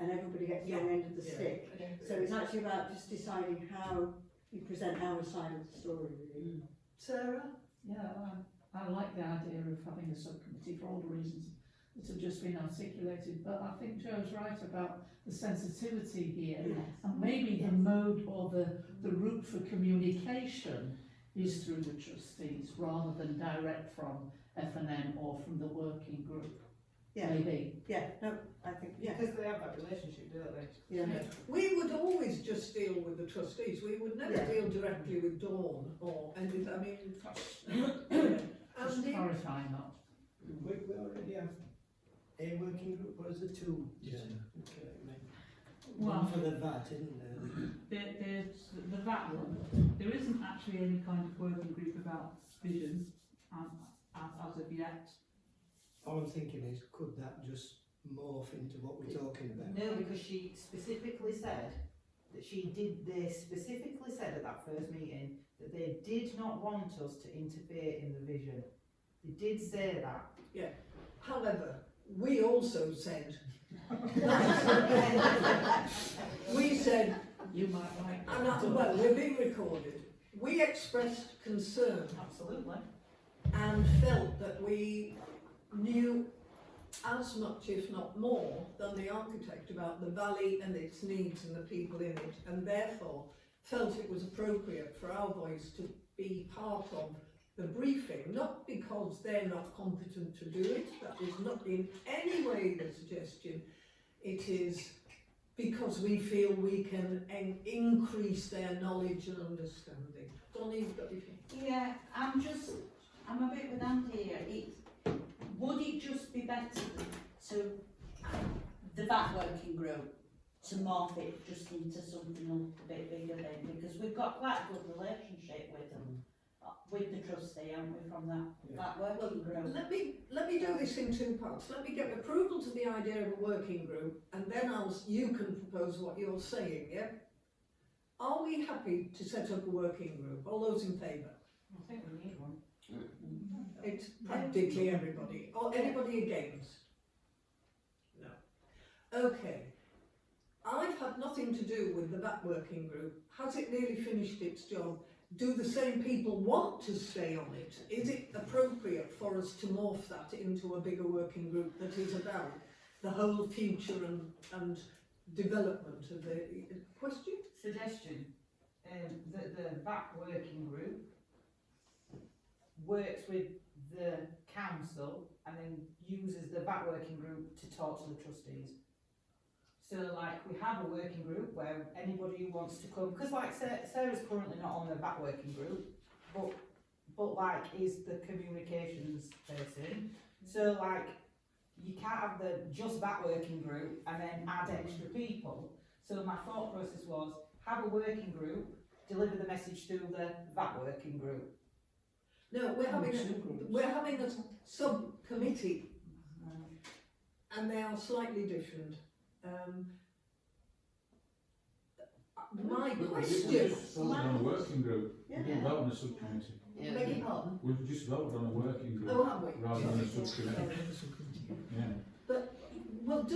and everybody gets the end of the stick. So it's actually about just deciding how you present our side of the story, really. Sarah? Yeah, I like the idea of having a subcommittee for all the reasons that have just been articulated, but I think Joe's right about the sensitivity here, and maybe the mode or the route for communication is through the trustees rather than direct from F&M or from the working group. Maybe. No, I think, Because they have that relationship, don't they? We would always just deal with the trustees. We would never deal directly with Dawn or anything. I mean, Just clarifying that. We already have a working group, or is it two? Well- for the VAT, isn't there? The VAT one, there isn't actually any kind of working group about vision as of yet. All I'm thinking is, could that just morph into what we're talking about? No, because she specifically said that they specifically said at that first meeting that they did not want us to interfere in the vision. They did say that. However, we also said, we said, You might like that. and well, we're being recorded, we expressed concern Absolutely. and felt that we knew as much, if not more, than the architect about the valley and its needs and the people in it, and therefore felt it was appropriate for our voice to be part of the briefing, not because they're not competent to do it, that is not in any way the suggestion, it is because we feel we can increase their knowledge and understanding. Donnie, you've got your thing. Yeah, I'm a bit with Andy here. Would it just be better to the VAT working group to morph it just into something a little bit bigger then? Because we've got quite a good relationship with them, with the trustee, haven't we, from that working group? Let me do this in two parts. Let me get approval to the idea of a working group, and then you can propose what you're saying, yeah? Are we happy to set up a working group? All those in favour? I think we need one. It's practically everybody. Or anybody against? No. Okay. I've had nothing to do with the VAT working group. Has it really finished its job? Do the same people want to stay on it? Is it appropriate for us to morph that into a bigger working group that is about the whole future and development of the question? Suggestion, that the VAT working group works with the council and then uses the VAT working group to talk to the trustees. So like we have a working group where anybody who wants to come, because like Sarah's currently not on the VAT working group, but like is the communications person. So like you can't have the just VAT working group and then add extra people. So my thought process was have a working group, deliver the message through the VAT working group. No, we're having a subcommittee, and they are slightly different. My question. Voted on a working group. We Yeah. didn't vote on a subcommittee. Beg your pardon? We've just voted on a working group Oh, have we? rather than a subcommittee. Yeah. Well,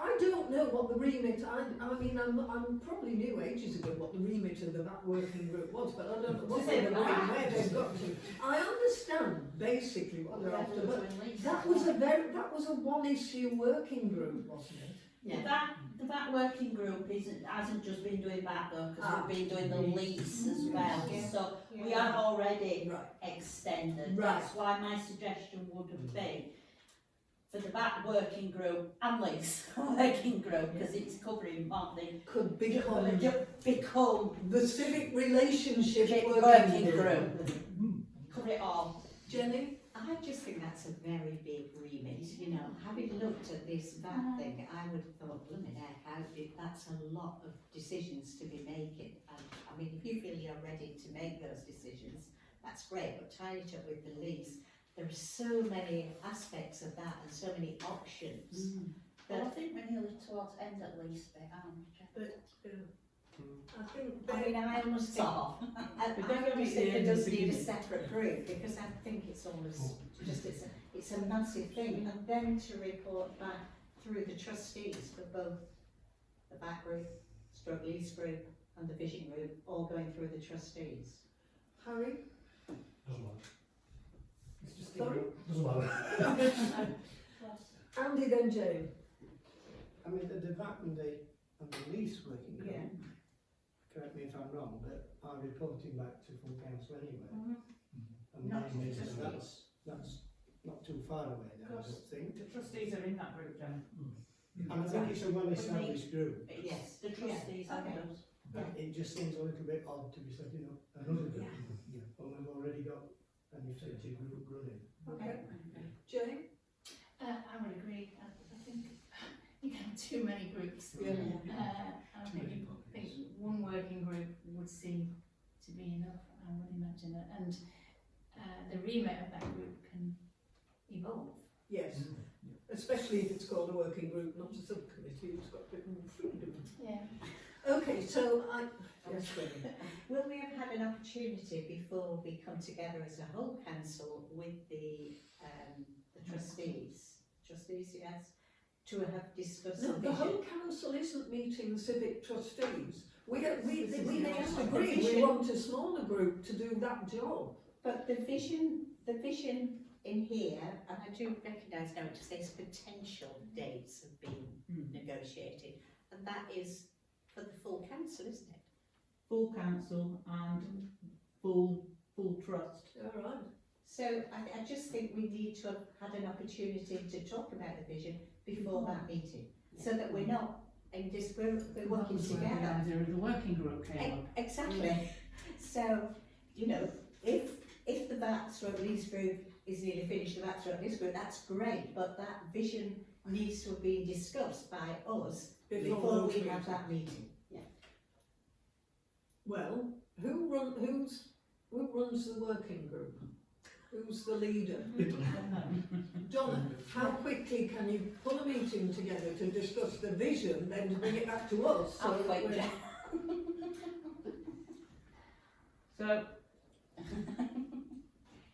I don't know what the remit. I mean, I'm probably knew ages ago what the remit of the VAT working group was, but I don't know what they're doing, where they've got to. I understand basically what they're after, but that was a one-issue working group, wasn't it? Yeah. The VAT working group hasn't just been doing VAT though, because we've been doing the lease as well. Yeah. So we have already Right. extended. Right. That's why my suggestion would have been for the VAT working group and lease working group, because it's covering what they Could become become the civic relationship working working group. group. Cover it all. Jenny? I just think that's a very big remit, you know, having looked at this VAT thing, I would have thought, blooming heck, that's a lot of decisions to be making. And I mean, if you feel you're ready to make those decisions, that's great, but tying it up with the lease, there are so many aspects of that and so many options. But I think we're nearly towards end at least bit, aren't we? I think I mean, I almost think, I almost think it does need a separate group, because I think it's almost just, it's a massive thing. And then to report back through the trustees for both the VAT group, stroke lease group and the vision group, all going through the trustees. Harry? Doesn't matter. It's just Sorry? doesn't matter. Andy, then Jane. I mean, the VAT and the lease working group, Yeah. correct me if I'm wrong, but I'm reporting back to full council anyway. And Not to the maybe trustees. that's not too far away then, I don't think. The trustees are in that group, Jen. And I think it's a well-established group. Yes, the trustees Yeah, and okay. those. It just seems a little bit odd to be setting up another group. When we've already got an effective group running. Okay. Jane? I would agree. I think you have too many groups. Yeah. I think one working group would seem to be enough, I would imagine, and the remit of that group can evolve. Yes, especially if it's called a working group, not a subcommittee, it's got a bit more freedom. Yeah. Okay, so yes, Debbie. Will we have had an opportunity before we come together as a whole council with the trustees, yes, to have discussed No, the the vision? whole council isn't meeting civic trustees. We just The agreed we vision. want a smaller group to do that job. But the vision in here, and I do recognise now it says potential dates have been negotiated, and that is for the full council, isn't it? Full council and full trust. All right. So I just think we need to have had an opportunity to talk about the vision before that meeting, so that we're not in this, we're working That's where the together. idea of the working group came up. Exactly. So, you know, if the VATS or lease group is nearly finished, the VATS or lease group, that's great, but that vision needs to have been discussed by us before we have that meeting. Well, who runs the working group? Who's the leader? Donna, how quickly can you pull a meeting together to discuss the vision, then to bring it back to us? I'll that wait. we're- So,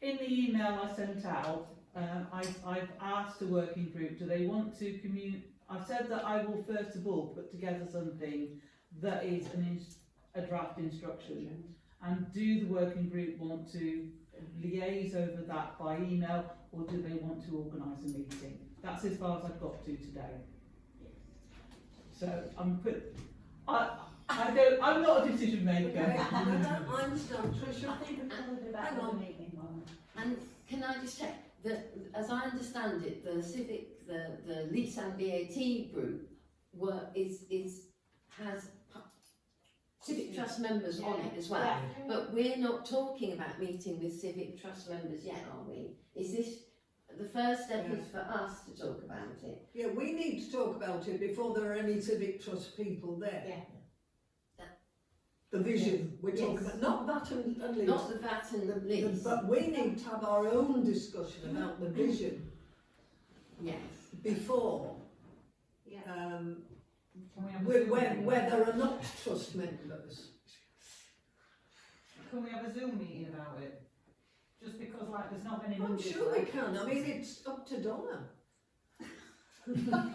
in the email I sent out, I've asked the working group, do they want to I've said that I will first of all put together something that is a draft instruction, and do the working group want to liaise over that by email, or do they want to organise a meeting? That's as far as I've got to today. So I'm not a decision maker. Okay, I understand, Tricia. I think we covered about Hang the on. meeting one. And can I just check that, as I understand it, the lease and VAT group has civic trust members on it as well. But we're not talking about meeting with civic trust members yet, are we? Is this, the first step is for us to talk about it? Yeah, we need to talk about it before there are any civic trust people there. Yeah. The vision we're talking Yes. about, not that and lease. Not the VAT and the lease. But we need to have our own discussion about the vision Yes. before. Yeah. Can we have a Where, Zoom where, meeting? where there are not trust members. Can we have a Zoom meeting about it? Just because like there's not many I'm Mondays sure we left. can, I mean, it's up to Donna. Well,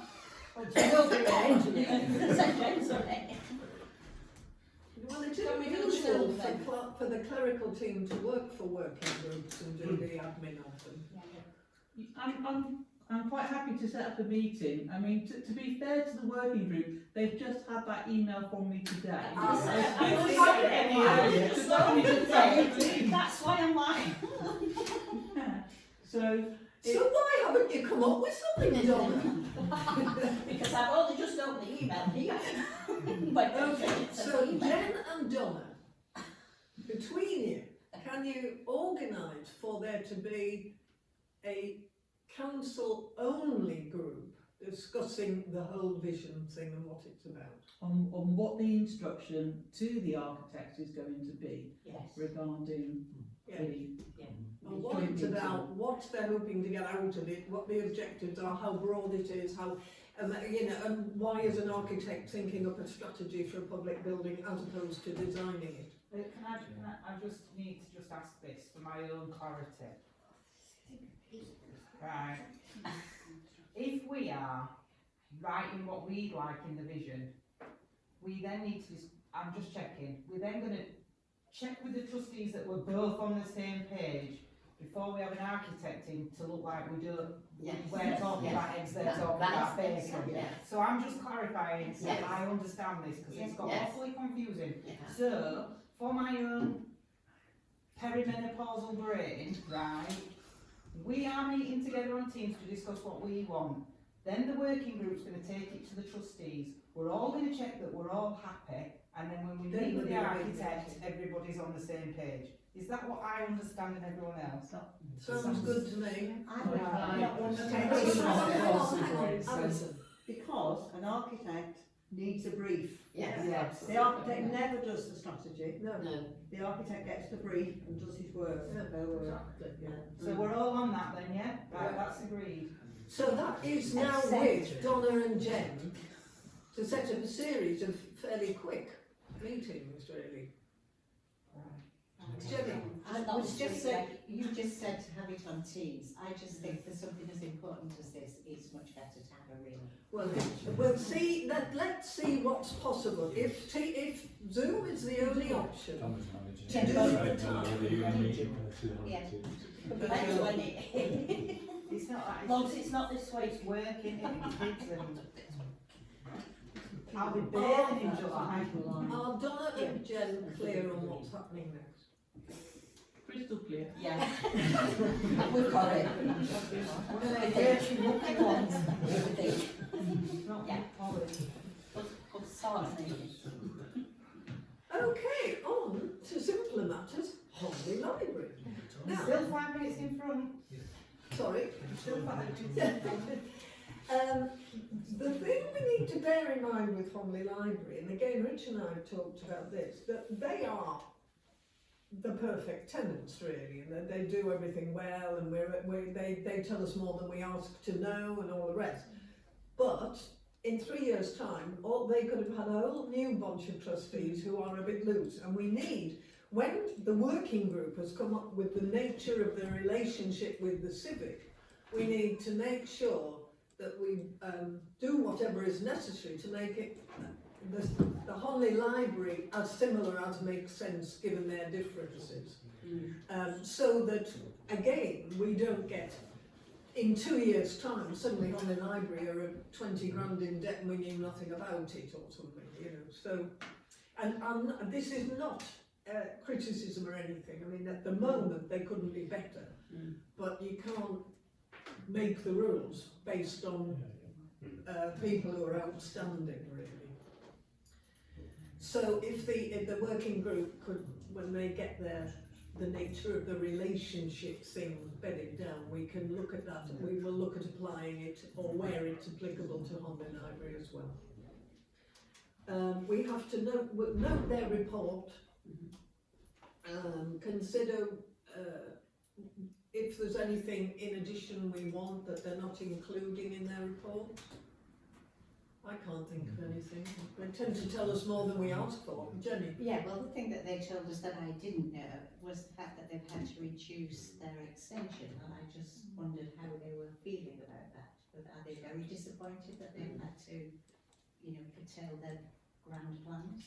we'll do it, engineer. St. James, sorry. Well, it Can we do is the usual Zoom then? for the clerical team to work for working groups and do the admin of them. I'm quite happy to set up a meeting. I mean, to be fair to the working group, they've just had that email from me today. That's why I'm like. So, So why haven't you come up with something, Donna? Because I've only just opened the email here. But Okay, it's so an email. Jen and Donna, between you, can you organise for there to be a council-only group discussing the whole vision thing and what it's about? on what the instruction to the architect is going to be Yes. regarding Yeah. the And what it's about, what they're hoping to get out of it, what the objectives are, how broad it is, how, you know, and why is an architect thinking up a strategy for a public building as opposed to designing it? I just need to just ask this for my own clarity. Right. If we are writing what we'd like in the vision, we then need to, I'm just checking, we're then going to check with the trustees that we're both on the same page before we have an architect in to look like we don't, Yes. we're talking Yes. about eggs, they're talking about That is- bacon. yes. So I'm just clarifying so Yes. that I understand this because it's got Yes. awfully confusing. Yeah. So, for my own perimenopausal brain, right, we are meeting together on Teams to discuss what we want. Then the working group's going to take it to the trustees. We're all going to check that we're all happy, and then when we Then meet with the we'll be architect, meeting. everybody's on the same page. Is that what I understand and everyone else? Sounds good to me. I'm Right. not one Okay, to hang on, take hang on, it. hang on, Alison. because an architect needs a brief. Yes. Yes. The architect never does the strategy. No. No. The architect gets the brief and does his work. Exactly. So we're all on that then, yeah? Right, that's agreed. So that is now with Donna and Jen to set up a series of fairly quick meetings, really. Jenny? I was just saying, you just said to have it on Teams. I just think for something as important as this, it's much better to have a real. Well, we'll see. Let's see what's possible. If Zoom is the only option, Thomas manager. Jen, do Yeah. But Depends when it. it's not like, As long as it's not this way, it's working, it kids and I'll be born in July. are Donna and Jen clear on what's happening next? Crystal clear. yeah. We've got it. The dirty mucky ones, I think. Not Yeah. college. Good start, maybe. Okay, on to simpler matters. Homley Library. Now, Still 5 minutes in front. sorry. Still 5 minutes in front. The thing we need to bear in mind with Homley Library, and again Rich and I have talked about this, that they are the perfect tenants really, and that they do everything well, and they tell us more than we ask to know and all the rest. But in 3 years' time, they could have had a whole new bunch of trustees who are a bit loose, and we need, when the working group has come up with the nature of the relationship with the civic, we need to make sure that we do whatever is necessary to make it the Homley Library as similar as makes sense given their differences. So that, again, we don't get, in 2 years' time, suddenly Homley Library are 20 grand in debt and we knew nothing about it or something, you know. So, and this is not criticism or anything. I mean, at the moment they couldn't be better, but you can't make the rules based on people who are outstanding, really. So if the working group could, when they get the nature of the relationship thing bedded down, we can look at that and we will look at applying it or where it's applicable to Homley Library as well. We have to note their report, consider if there's anything in addition we want that they're not including in their report. I can't think of anything. They tend to tell us more than we ask for. Jenny? Yeah, well, the thing that they told us that I didn't know was the fact that they've had to reduce their extension, and I just wondered how they were feeling about that. But are they very disappointed that they've had to, you know, curtail their grand plans?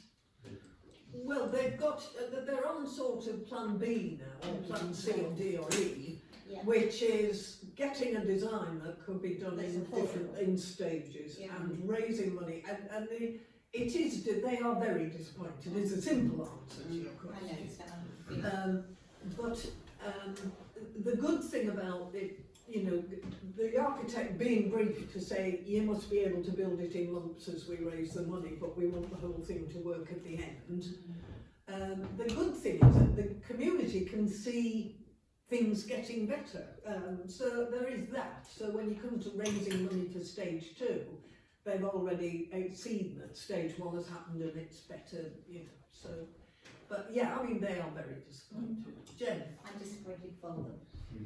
Well, they've got, they're on sort of plan B now, or plan C or D or E, Yeah. which is getting a design that could be done That's in affordable. in stages, Yeah. and raising money, and they are very disappointed, is a simple answer to your I question. know, But the good thing about it, you know, the architect being briefed to say, you must be able to build it in lumps as we raise the money, but we want the whole thing to work at the end. The good thing is that the community can see things getting better. So there is that. So when you come to raising money for stage 2, they've already seen that stage 1 has happened and it's better, you know. So, but yeah, I mean, they are very disappointed. Jen? I'm disappointed for them.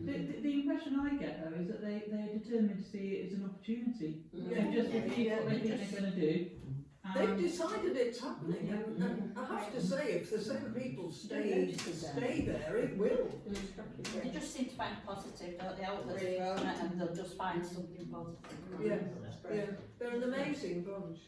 The impression I get though is that they're determined to see it as an opportunity. Yeah. They've just reviewed what they think they're going to do. They've decided it's happening, and I have to say, if the same people stay there, it will. They just seem to find positive, don't they? Out there thrown it and they'll just find something positive. Yeah, yeah, they're an amazing bunch.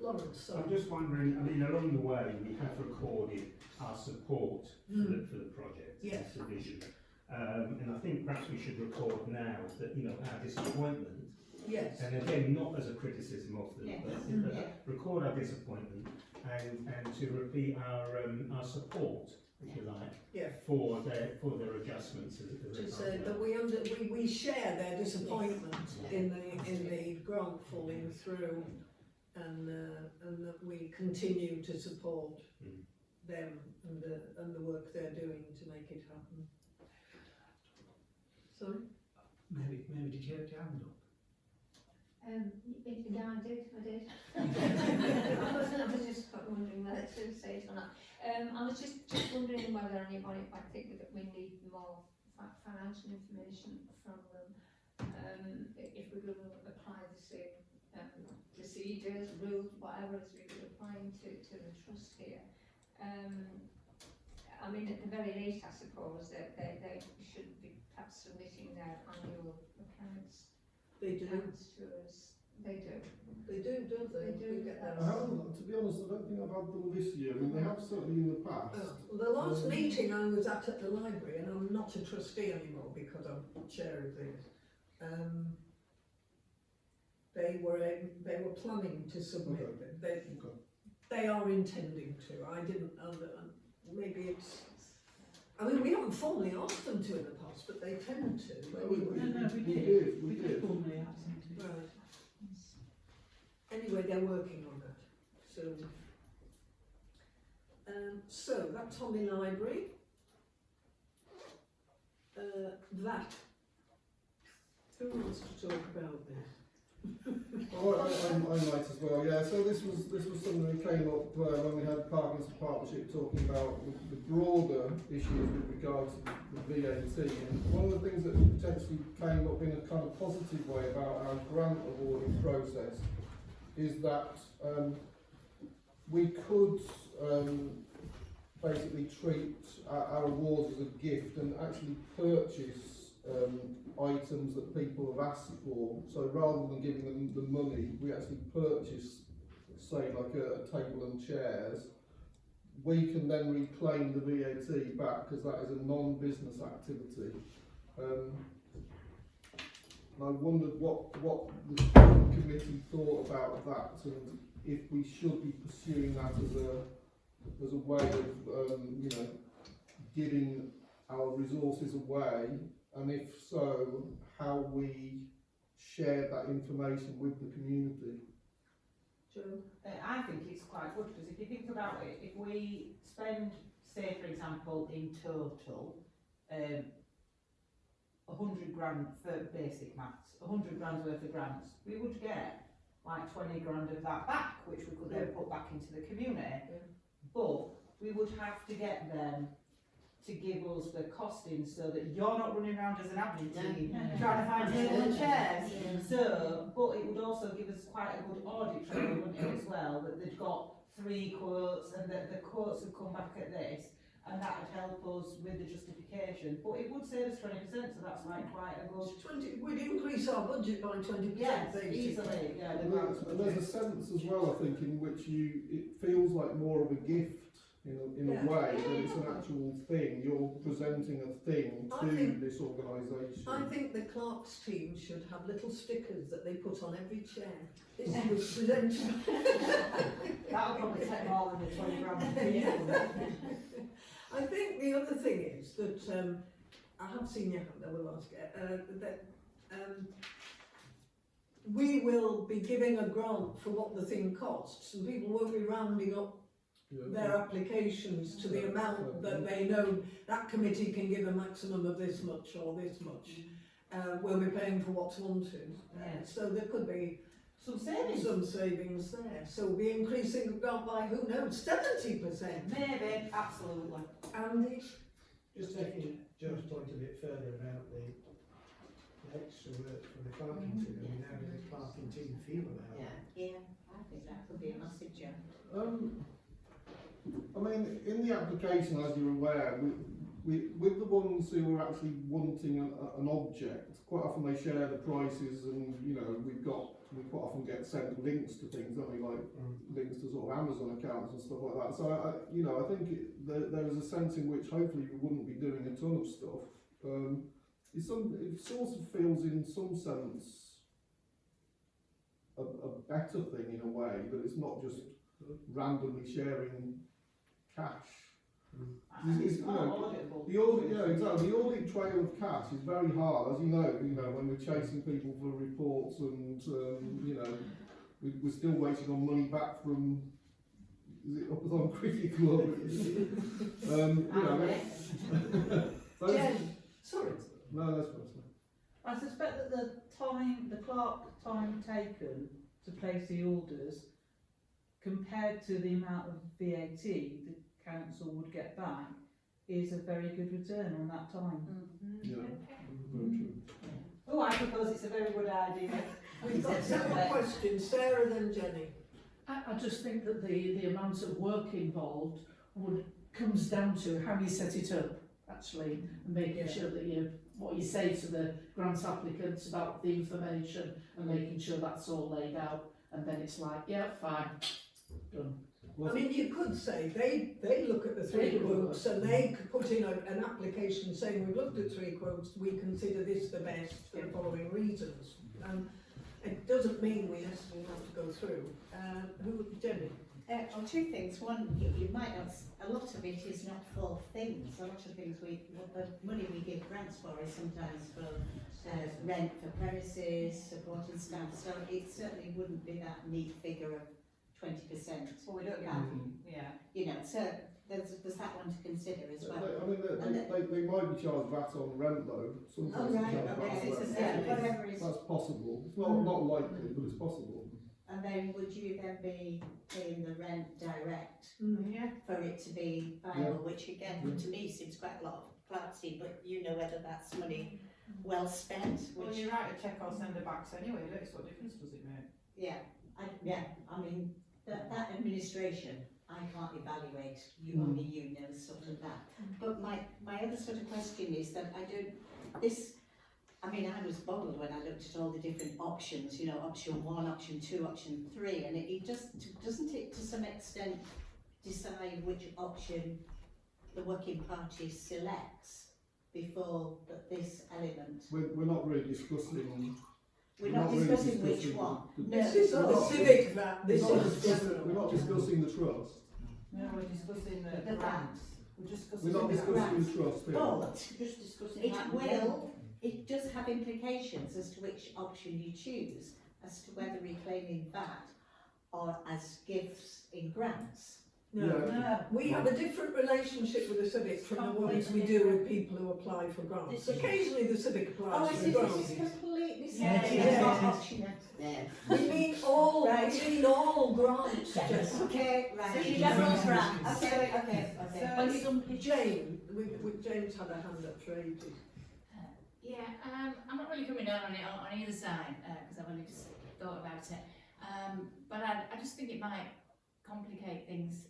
Lawrence, sorry. I'm just wondering, I mean, along the way, we have recorded our support for the project, Yes. the vision. And I think perhaps we should record now that, you know, our disappointment, Yes. and again, not as a criticism of them, Yes. but record our disappointment and to repeat our support, if you like, Yeah. for their adjustments as To say that we share their disappointment in the grant falling through, and that we continue to support them and the work they're doing to make it happen. Sorry? Maybe did you have your hand up? Yeah, I did. I was just wondering whether to say it or not. I was just wondering whether anybody might think that we need more financial information from them. If we're going to apply the same procedures, rules, whatever as we were applying to the trust here. I mean, at the very least, I suppose that they should be perhaps submitting their annual accounts. They do. Accounts to us. They do. They do, don't they? They do. We get that. I haven't, to be honest, I don't think I've had them this year. I mean, they have certainly in the past. Well, the last meeting I was at the library, and I'm not a trustee anymore because I'm chair of this. They were planning to submit. They are intending to. I didn't. Maybe it's. I mean, we haven't formally asked them to in the past, but they tend to. We did formally ask them to. Right. Anyway, they're working on that. So that's Tommy Library. That. Who wants to talk about this? Oh, I might as well. Yeah. So this was something that came up when we had Parkinson Partnership talking about the broader issues with regard to the VAT. And one of the things that potentially came up in a kind of positive way about our grant awarding process is that we could basically treat our awards as a gift and actually purchase items that people have asked for. So rather than giving them the money, we actually purchase, say, like a table and chairs. We can then reclaim the VAT back because that is a non-business activity. And I wondered what the committee thought about that, and if we should be pursuing that as a way of giving our resources away, and if so, how we share that information with the community. Joe? I think it's quite good because if you think about it, if we spend, say for example, in total, 100 grand for basic maths, 100 grand's worth of grants, we would get like 20 grand of that back, which we could then put back into the community. But we would have to get them to give us the costing so that you're not running around as an admin team trying to find tables and chairs. So, but it would also give us quite a good audit trail, wouldn't it, as well, that they'd got 3 quotes and that the quotes would come back at this, and that would help us with the justification. But it would save us 20%, so that's like quite a good... 20, we'd increase our budget by 20%. Yes, basically. easily. Yeah, And there's a sense as well, I think, in which it feels like more of a gift in a way, that it's an actual thing. You're presenting a thing to this organisation. I think the Clark's team should have little stickers that they put on every chair. This was presented. That'll probably take more than the 20 grand. I think the other thing is that I have seen your hand. I will ask that we will be giving a grant for what the thing costs, and people won't be rounding up their applications to the amount that they know that committee can give a maximum of this much or this much. We'll be paying for what's wanted. So there could be some savings there. So we'll be increasing the grant by, who knows, 70%. Maybe, absolutely. Andy? Just taking Joe's point a bit further about the extra work for the Clarking team. I mean, how does the Clarking team feel about it? Yeah, I think that could be a massive jump. I mean, in the application, as you're aware, with the ones who are actually wanting an object, quite often they share the prices, and we quite often get sent links to things, don't we, like links to sort of Amazon accounts and stuff like that. So I think there is a sense in which hopefully we wouldn't be doing a ton of stuff. It sort of feels in some sense a better thing in a way, that it's not just randomly sharing cash. It's, the audit, exactly. The audit trail of cash is very hard, as you know. When we're chasing people for reports, and we're still waiting on money back from. Is it Upper Cricket Club? Jen, sorry. No, that's fine. I suspect that the clerk time taken to place the orders, compared to the amount of VAT the council would get back, is a very good return on that time. Yeah, very true. Oh, I propose it's a very good idea. We've got several questions, Sarah then Jenny. I just think that the amount of work involved comes down to how you set it up, actually, and making sure that what you say to the grant applicants about the information and making sure that's all laid out, and then it's like, yeah, fine, done. I mean, you could say they look at the three quotes and they could put in an application saying we've looked at three quotes, we consider this the best for the following reasons. It doesn't mean we necessarily have to go through. Jenny? Well, two things. One, you might not, a lot of it is not for things. A lot of things the money we give grants for is sometimes for rent for premises, supporting staff. So it certainly wouldn't be that neat figure of 20%. Well, we don't get You know, so there's that one to consider as well. I mean, they might be charged VAT on rent though. Sometimes right, charged VAT on okay, rent. whatever is. That's possible. It's not likely, but it's possible. And then would you then be paying the rent direct Yeah. for it to be viable, which again, to me seems quite a lot of clarity, but you know whether that's money well spent, Well, which, you write a cheque or send a backs anyway, Liz, what difference does it make? I mean, that administration, I can't evaluate, only you know sort of that. But my other sort of question is that I was boggled when I looked at all the different options, you know, option 1, option 2, option 3, and it just, doesn't it to some extent decide which option the working party selects before this element? We're not really discussing. We're not discussing which one. This is the civic that, this is We're not discussing the trust. No, we're discussing the The grants. We're discussing We're not the discussing grants. the trust here. But Just discussing it that. it does have implications as to which option you choose, as to whether reclaiming that or as gifts in grants. No, we have a different relationship with the civic from the ones we do with people who apply for grants. Occasionally the civic applies for grants. This is completely Yeah. Yeah. We mean all, Right. we mean all grants, Jess. Okay, right. So you don't want grants. Okay. And James had a hand up for ages. Yeah, I'm not really coming down on it on either side because I've only just thought about it. But I just think it might complicate things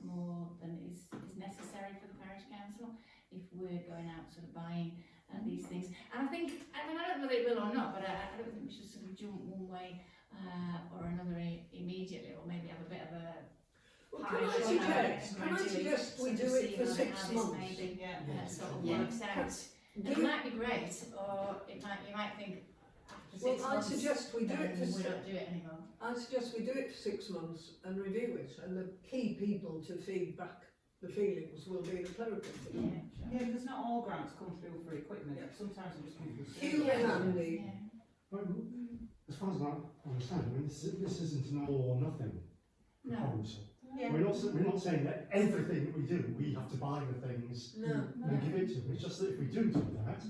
more than is necessary for the parish council if we're going out sort of buying these things. And I don't know whether it will or not, but I don't think we should sort of jump one way or another immediately, or maybe have a bit of a Can I suggest we do it for 6 months? maybe sort of Yeah. works out. It might be great, or you might think after 6 Well, I'd months suggest we do it for we don't do it anymore. I'd suggest we do it for 6 months and review it, and the key people to feed back the feelings will be the clerical team. Yeah, because not all grants come through for equipment, sometimes it just comes through. Hugh and Andy. As far as I understand, I mean, this isn't an all or nothing proposal. Yeah. We're not saying that everything that we do, we have to buy the things No. and give it to them. It's just that if we do that,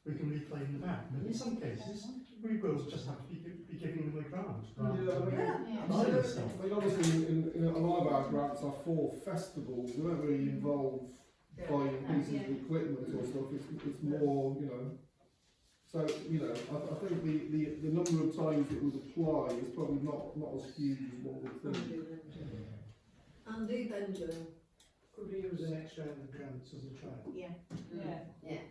we can reclaim the VAT. And in some cases, we will just have to be giving them a grant. Absolutely. I mean, obviously, in a lot of our grants are for festivals. They don't really involve buying pieces of equipment or stuff. It's more, you know. So, you know, I think the number of times it would apply is probably not as huge as what we think. Andy, then Joe. Could we use the next round of grants as a trial? Yeah. Yeah.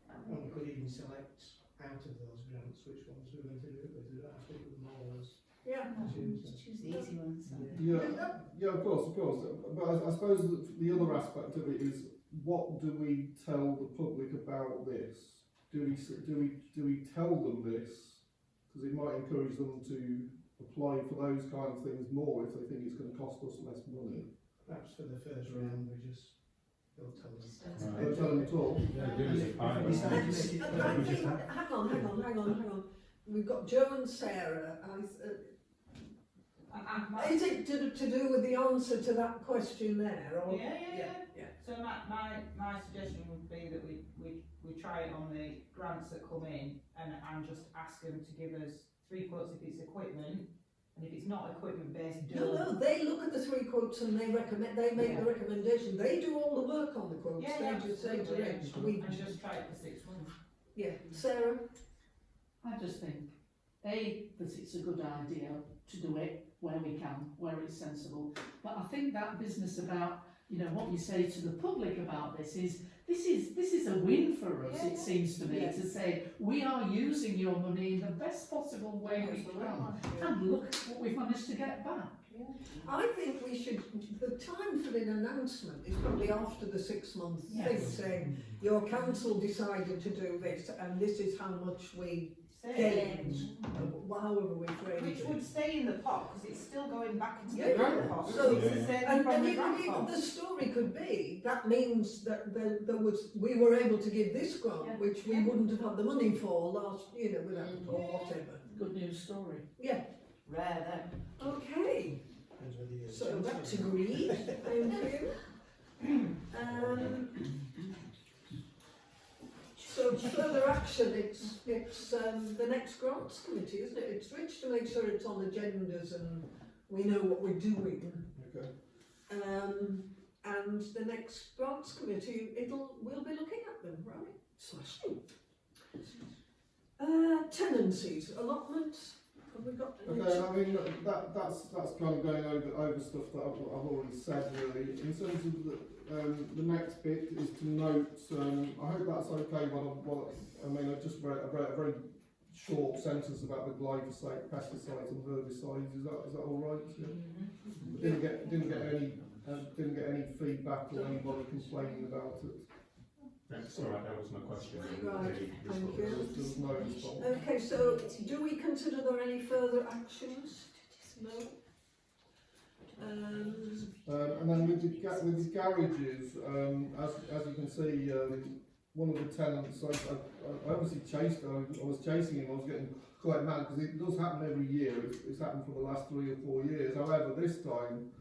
And we could even select out of those grants which ones we're going to do it with. We don't have to do them all as Yeah. Choose the easy ones. Yeah, of course. But I suppose that the other aspect of it is, what do we tell the public about this? Do we tell them this? Because it might encourage them to apply for those kind of things more if they think it's going to cost us less money. perhaps for the first round we just don't tell them. Don't tell them at all. Hang on. We've got Joe and Sarah. Is it to do with the answer to that question there? Or? Yeah. So my suggestion would be that we try it on the grants that come in and just ask them to give us 3 quotes if it's equipment, and if it's not equipment based, No, they look at the 3 quotes and they make the recommendation. They do all the work on the quotes. Yeah, They just say to absolutely, Rich, and just try it for 6 months. yeah. Sarah? I just think, A, that it's a good idea to do it where we can, where it's sensible. But I think that business about, you know, what you say to the public about this is a win for us, it seems to me, to say, we are using your money in the best possible way we can. And look at what we've managed to get back. I think we should, the time for an announcement is probably after the 6-month thing, saying, your council decided to do this and this is how much we gained, however we phrase Which it. would stay in the pot, because it's still going back into Yeah, the grant pot. so, It's the same and from the you grant could pot. the story could be, that means that we were able to give this grant, which we wouldn't have had the money for last, without, or whatever. Good news story. Yeah. Rare then. Okay. Depends whether you're So sensible. that's agreed, thank you. So further action, it's the next grants committee, isn't it? It's Rich to make sure it's on agendas and we know what we're doing. Okay. And the next grants committee, we'll be looking at them, right? Smashing. Tenancies, allotments, have we got any? Okay, I mean, that's kind of going over stuff that I've already said, really. In terms of the next bit is to note, I hope that's okay, I just read a very short sentence about the glyphosate, pesticides and herbicides, is that all right? Yeah? Didn't get any feedback or anybody complaining about it. That's all right, that was my question. Right, thank you. There's no response. Okay, so do we consider there any further actions? No? And then with the garages, as you can see, one of the tenants, I obviously I was chasing him, I was getting quite mad because it does happen every year. It's happened for the last 3 or 4 years. However, this time,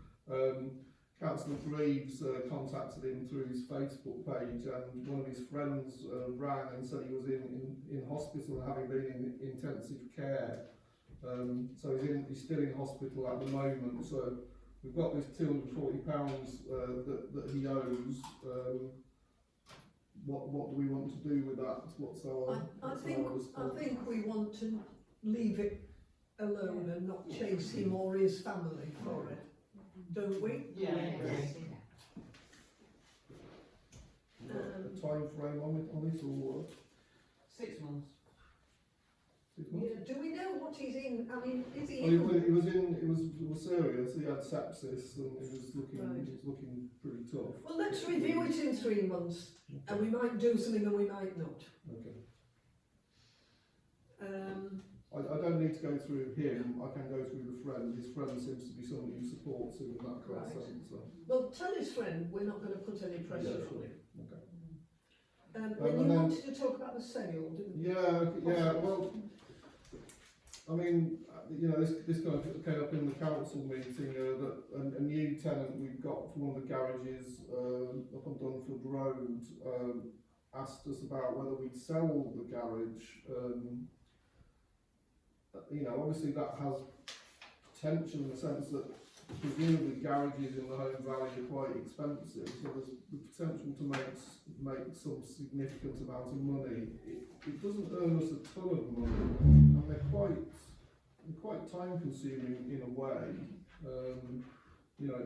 Councillor Greaves contacted him through his Facebook page, and one of his friends rang and said he was in hospital, having been in intensive care. So he's still in hospital at the moment. So we've got this £240 that he owes. What do we want to do with that? I think we want to leave it alone and not chase him or his family for it, don't we? Yeah. Time frame on it or 6 months. 6 months? Yeah, do we know what he's in? I mean, is he Well, it was serious. He had sepsis and he was looking pretty tough. Well, let's review it in 3 months, and we might do something and we might not. Okay. Um, I don't need to go through him. I can go through the friend. His friend seems to be somebody who supports him in that kind of sense. So. well, tell his friend we're not going to put any pressure Yeah, sure. on him. Okay. When you wanted to talk about the sale, didn't you? Yeah. Well, I mean, this kind of came up in the council meeting that a new tenant we've got for one of the garages up on Dunford Road asked us about whether we'd sell the garage. Obviously that has potential in the sense that presumably garages in the home valley are quite expensive, so there's the potential to make some significant amount of money. It doesn't earn us a ton of money, and they're quite time consuming in a way. They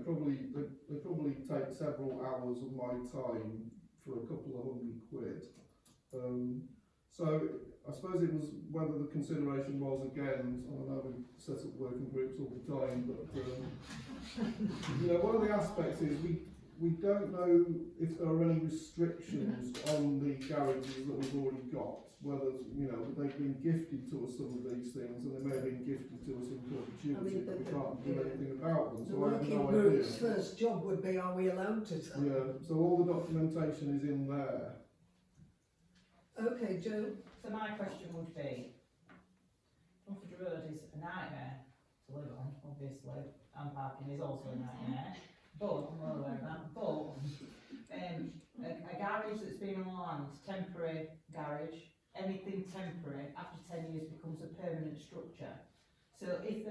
probably take several hours of my time for a couple of £100. So I suppose it was whether the consideration was, again, I know we set up working groups all the time, but one of the aspects is we don't know if there are any restrictions on the garages that we've already got, whether they've been gifted to us, some of these things, and they may have been gifted to us in perpetuity, but we can't do anything about them. The So I have working no group's idea. first job would be, are we allowed to sell? Yeah, so all the documentation is in there. Okay, Joe. So my question would be, Dunford Road is a nightmare to live on, obviously, and parking is also a nightmare, but, I'm well aware of that, but a garage that's been on the land, temporary garage, anything temporary, after 10 years becomes a permanent structure. So if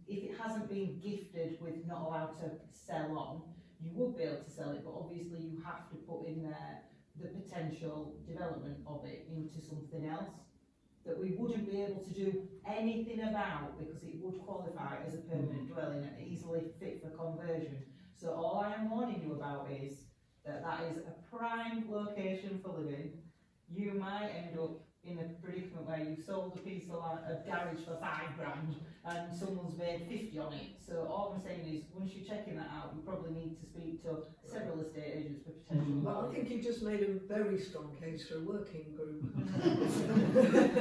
it hasn't been gifted with not allowed to sell on, you would be able to sell it, but obviously you have to put in there the potential development of it into something else that we wouldn't be able to do anything about because it would qualify as a permanent dwelling and easily fit for conversion. So all I am warning you about is that is a prime location for living. You might end up in a predicament where you've sold a piece of land, a garage for £5,000 and someone's made 50 on it. So all I'm saying is, once you're checking that out, you probably need to speak to several estate agents for potential. Well, I think you just made a very strong case for a working group.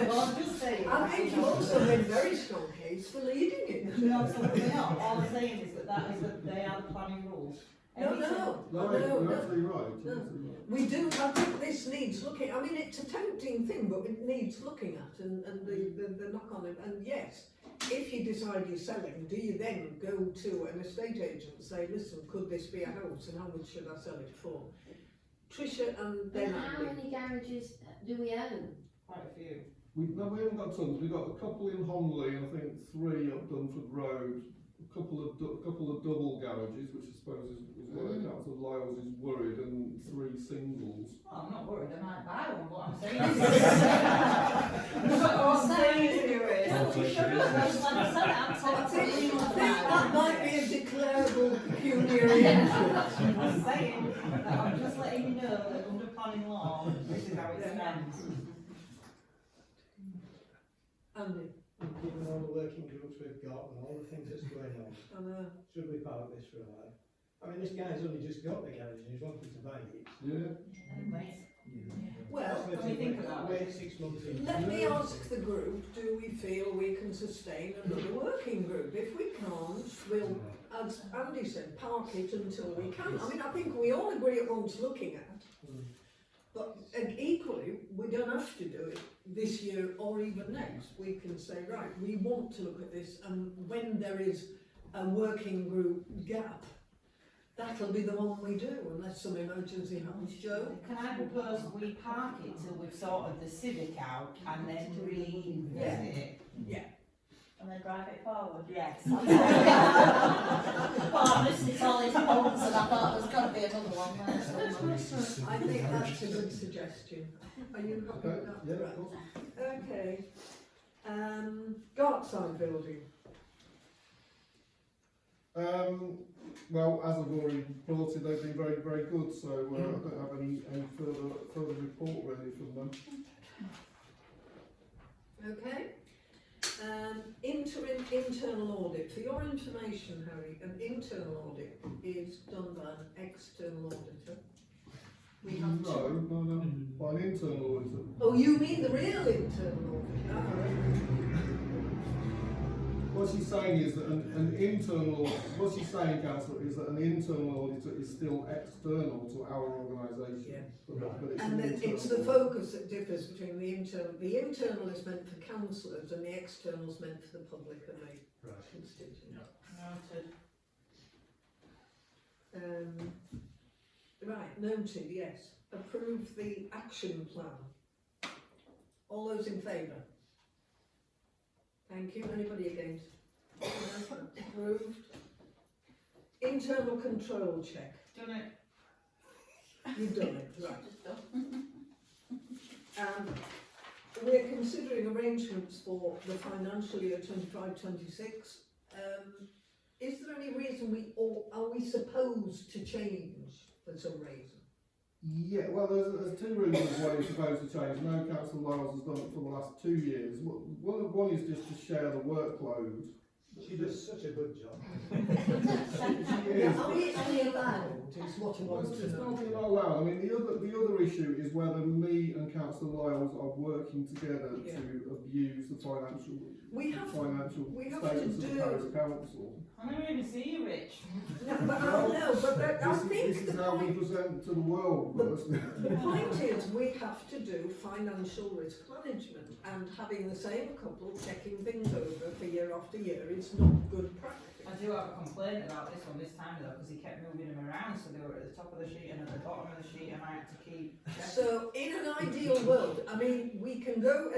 Well, I'm just saying. I think you also made a very strong case for leading it. No, absolutely not. All I'm saying is that they are the planning rules. No, You're absolutely right. No. We do, I think this needs looking, I mean, it's a tempting thing, but it needs looking at and the knock on it. And yes, if you decide you're selling, do you then go to an estate agent and say, listen, could this be a house and how much should I sell it for? Tricia and then How Andy. many garages do we own? Quite a few. We haven't got tons. We've got a couple in Homley, and I think 3 up Dunford Road. A couple of double garages, which I suppose is where Council Lyles is worried, and 3 singles. Well, I'm not worried, I might buy one, what I'm saying is... what I'm saying to you is... I think that might be a declarable pecuniary interest. I'm saying that I'm just letting you know that under planning law, this is how it stands. Andy. Given all the working groups we've got and all the things that's going on, should we park this for a while? I mean, this guy's only just got the garage and he's wanting to buy it. Yeah. Well, What do you think of that? Wait 6 months in. let me ask the group, do we feel we can sustain another working group? If we can't, we'll, as Andy said, park it until we can. I mean, I think we all agree it wants looking at. But equally, we don't have to do it this year or even next. We can say, right, we want to look at this, and when there is a working group gap, that'll be the one we do, unless some emergency happens. Joe? Can I propose we park it till we've sorted the civic out and then revisit it? Yeah. And then drive it forward? Yes. Well, I missed it all his points and I thought there's got to be another one there somewhere. I think that's a good suggestion. Are you happy with that? Yeah, Right. of course. Okay. Gartside building. Well, as I've already reported, they've been very, very good. So I don't have any further report really from them. Okay. Internal audit. For your information, Harry, an internal audit is done by an external auditor. We have No, by an internal auditor. Oh, you mean the real internal auditor? What she's saying is that an internal, what she's saying, Councillor, is that an internal auditor is still external to our organisation. Yeah. But it's And an then internal it's the audit. focus that differs between the internal. The internal is meant for councillors, and the external is meant for the public and the constituents. Noted. Right, noted, yes. Approve the action plan. All those in favour? Thank you. Anybody against? Approved. Internal control check. Done it. You've done it, right. We're considering arrangements for the financial year 25-26. Is there any reason are we supposed to change for some reason? Yeah, well, there's 2 reasons why you're supposed to change. No, Councillor Lyles has done it for the last 2 years. One is just to share the workload. She does such a good job. Are we allowed? Is what I want to It's know. not being allowed. I mean, the other issue is whether me and Councillor Lyles are working together Yeah. to abuse the financial We have to status of the do- Parish Council. I never even see you, Rich. No, but I think This the is how we point. present to the world. The point is, we have to do financial risk management, and having the same couple checking things over for year after year is it's not good practice. I do have a complaint about this one this time though, because he kept moving them around, so they were at the top of the sheet and at the bottom of the sheet, and I had to keep checking. So in an ideal world, I mean, we can go,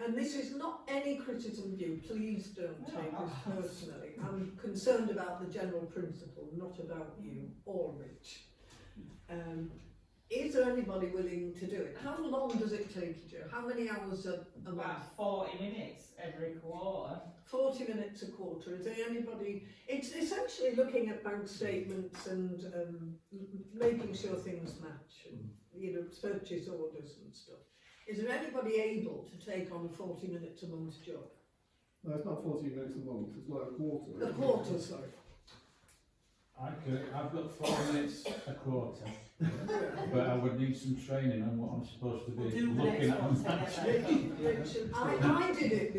and this is not any criticism of you, please don't take this personally. I'm concerned about the general principle, not about you or Rich. Is there anybody willing to do it? How long does it take you, Joe? How many hours a month? About 40 minutes every quarter. 40 minutes a quarter. Is there anybody? It's essentially looking at bank statements and making sure things match, and, you know, purchase orders and stuff. Is there anybody able to take on a 40 minutes a month job? No, it's not 40 minutes a month, it's like a quarter. A quarter, sorry. I've got 4 minutes a quarter, but I would need some training on what I'm supposed to be looking at on that. Richard, I did it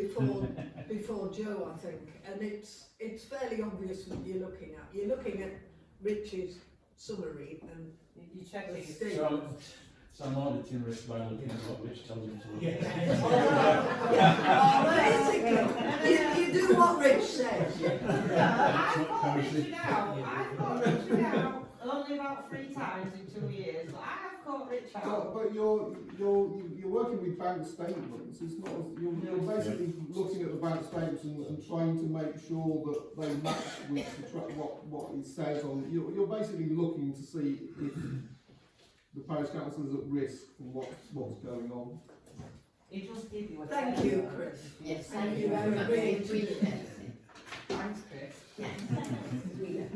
before Joe, I think, and it's fairly obvious what you're looking at. You're looking at Rich's summary and you check the it. statement. So I'm auditing Rich by looking at what Rich tells him to look at. Basically, you do what Rich says. I've got Richard out only about 3 times in 2 years. I've caught Rich out. But you're working with bank statements. It's not. You're basically looking at the bank statements and trying to make sure that they match with what it says on. You're basically looking to see if the parish council is at risk from what's going on. He just give you a Thank you, Chris. Yes, thank you very much. We appreciate it. Thanks, Chris. Yes.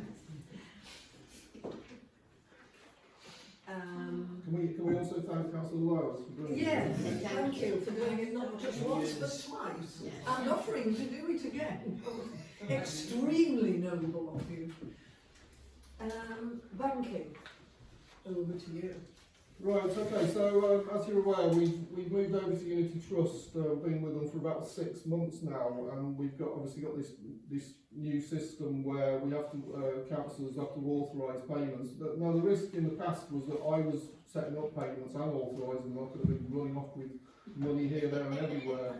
Can we also thank Councillor Lyles for doing Yes, it? thank you for doing it not just once but twice, Yes. and offering to do it again. Extremely noble of you. Banking, over to you. Right, okay, so as you're aware, we've moved over to Unity Trust, been with them for about 6 months now, and we've obviously got this new system where we have to, councillors have to authorise payments. But now the risk in the past was that I was setting up payments and authorising them. I could have been running off with money here, there and everywhere.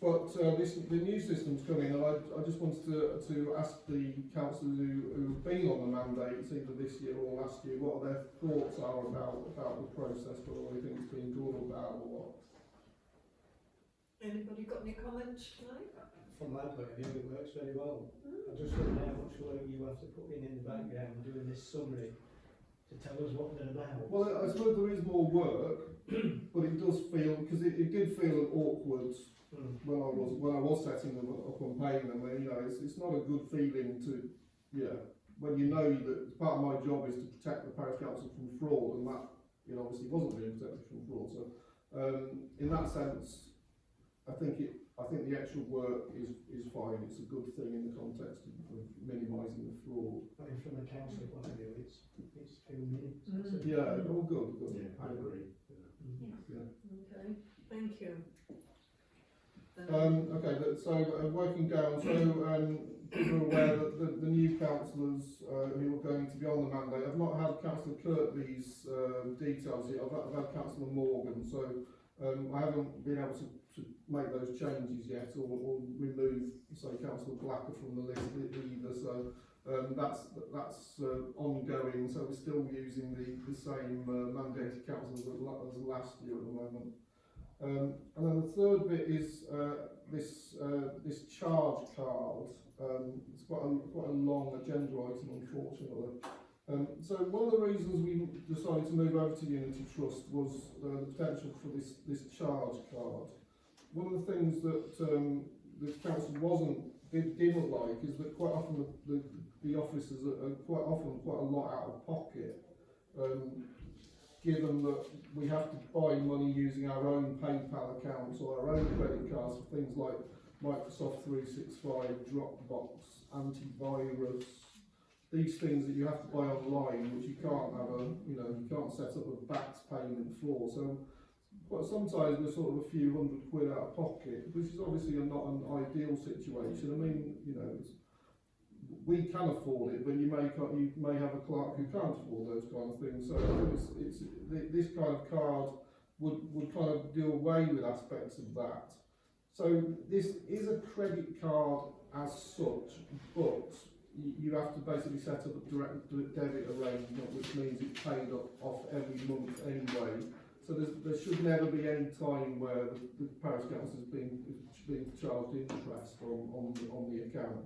But the new system's coming, and I just wanted to ask the councillors who have been on the mandates either this year or last year what their thoughts are about the process, whether they think it's been good or bad or what. Anybody got any comments tonight? From my point of view, it works very well. I just wonder how much work you have to put in the background doing this summary to tell us what they're about. Well, I suppose there is more work, but it does feel, because it did feel awkward when I was setting them up and paying them. You know, it's not a good feeling to, when you know that part of my job is to protect the parish council from fraud, and that, obviously wasn't being protected from fraud. So, in that sense, I think the extra work is fine. It's a good thing in the context of minimising the fraud. I mean, from a council point of view, it's a few minutes. Yeah, all good. Yeah, I agree. Yeah. Okay, thank you. Okay, so working down, so people are aware that the new councillors who are going to be on the mandate, I've not had Councillor Kirkby's details yet, I've had Councillor Morgan, so I haven't been able to make those changes yet or remove, say, Councillor Blacker from the list either, so that's ongoing, so we're still using the same mandated councillors as last year at the moment. And then the third bit is this charge card. It's quite a long agenda item, unfortunately. So one of the reasons we decided to move over to Unity Trust was the potential for this charge card. One of the things that the council didn't like is that quite often the officers are quite a lot out of pocket. Given that we have to buy money using our own PayPal accounts or our own credit cards for things like Microsoft 365, Dropbox, antivirus, these things that you have to buy online, which you can't you can't set up a backed payment for. So, but sometimes we're sort of a few £100 out of pocket, which is obviously not an ideal situation. I mean, we can afford it, but you may have a clerk who can't afford those kind of things. So this kind of card would kind of do away with aspects of that. So this is a credit card as such, but you have to basically set up a direct debit arrangement, which means it's paid off every month anyway. So there should never be any time where the parish council is being charged interest on the account.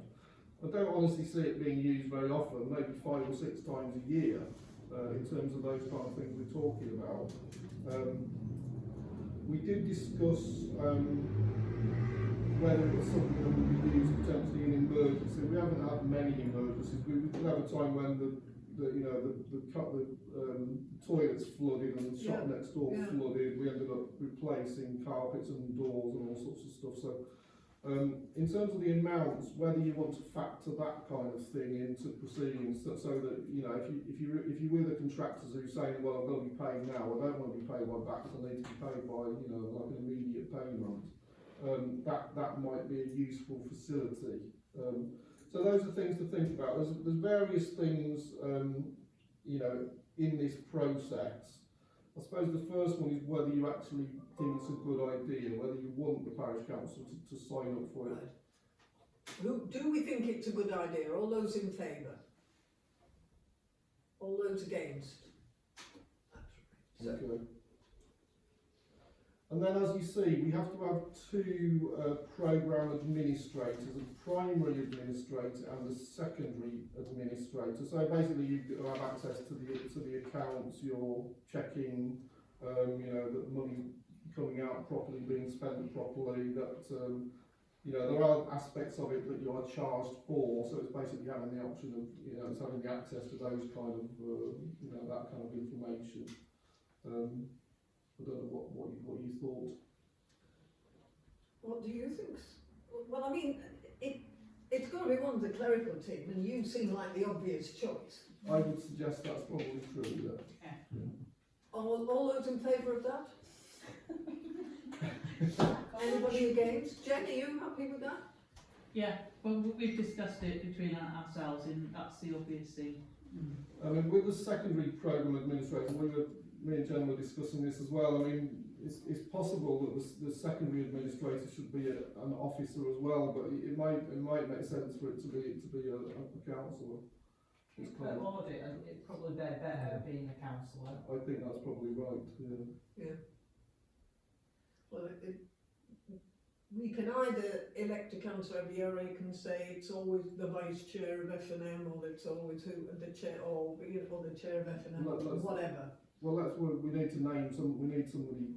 I don't honestly see it being used very often, maybe 5 or 6 times a year, in terms of those kind of things we're talking about. We did discuss whether it was something that would be used potentially in emergency. We haven't had many emergencies. We did have a time when the toilets flooded and the shop next door flooded. We ended up replacing carpets and doors and all sorts of stuff. So in terms of the amounts, whether you want to factor that kind of thing into proceedings, so that if you're with the contractors who are saying, well, I'm going to be paying now, I don't want to be paid by back, I need to be paid by like an immediate payment. That might be a useful facility. So those are things to think about. There's various things in this process. I suppose the first one is whether you actually think it's a good idea, whether you want the parish council to sign up for it. Do we think it's a good idea? All those in favour? All those against? Okay. And then, as you see, we have to have 2 programme administrators, a primary administrator and a secondary administrator. So basically, you have access to the accounts. You're checking, that money coming out properly, being spent properly. That there are aspects of it that you are charged for. So it's basically having the option of it's having the access to those kind of that kind of information. I don't know what you thought. What do you think? Well, I mean, it's got to be one of the clerical team, and you seem like the obvious choice. I would suggest that's probably true. All those in favour of that? Anybody against? Jen, are you happy with that? Yeah, well, we've discussed it between ourselves, and that's the obvious thing. I mean, with the secondary programme administrator, me and Jen were discussing this as well. I mean, it's possible that the secondary administrator should be an officer as well, but it might make sense for it to be a councillor. It's quite audit, and it's probably better being a councillor. I think that's probably right. Yeah. Well, we can either elect a councillor every year, or you can say it's always the vice chair of FNM, or it's always the chair, or the chair of FNM, or whatever. Well, that's what we need to name. We need somebody.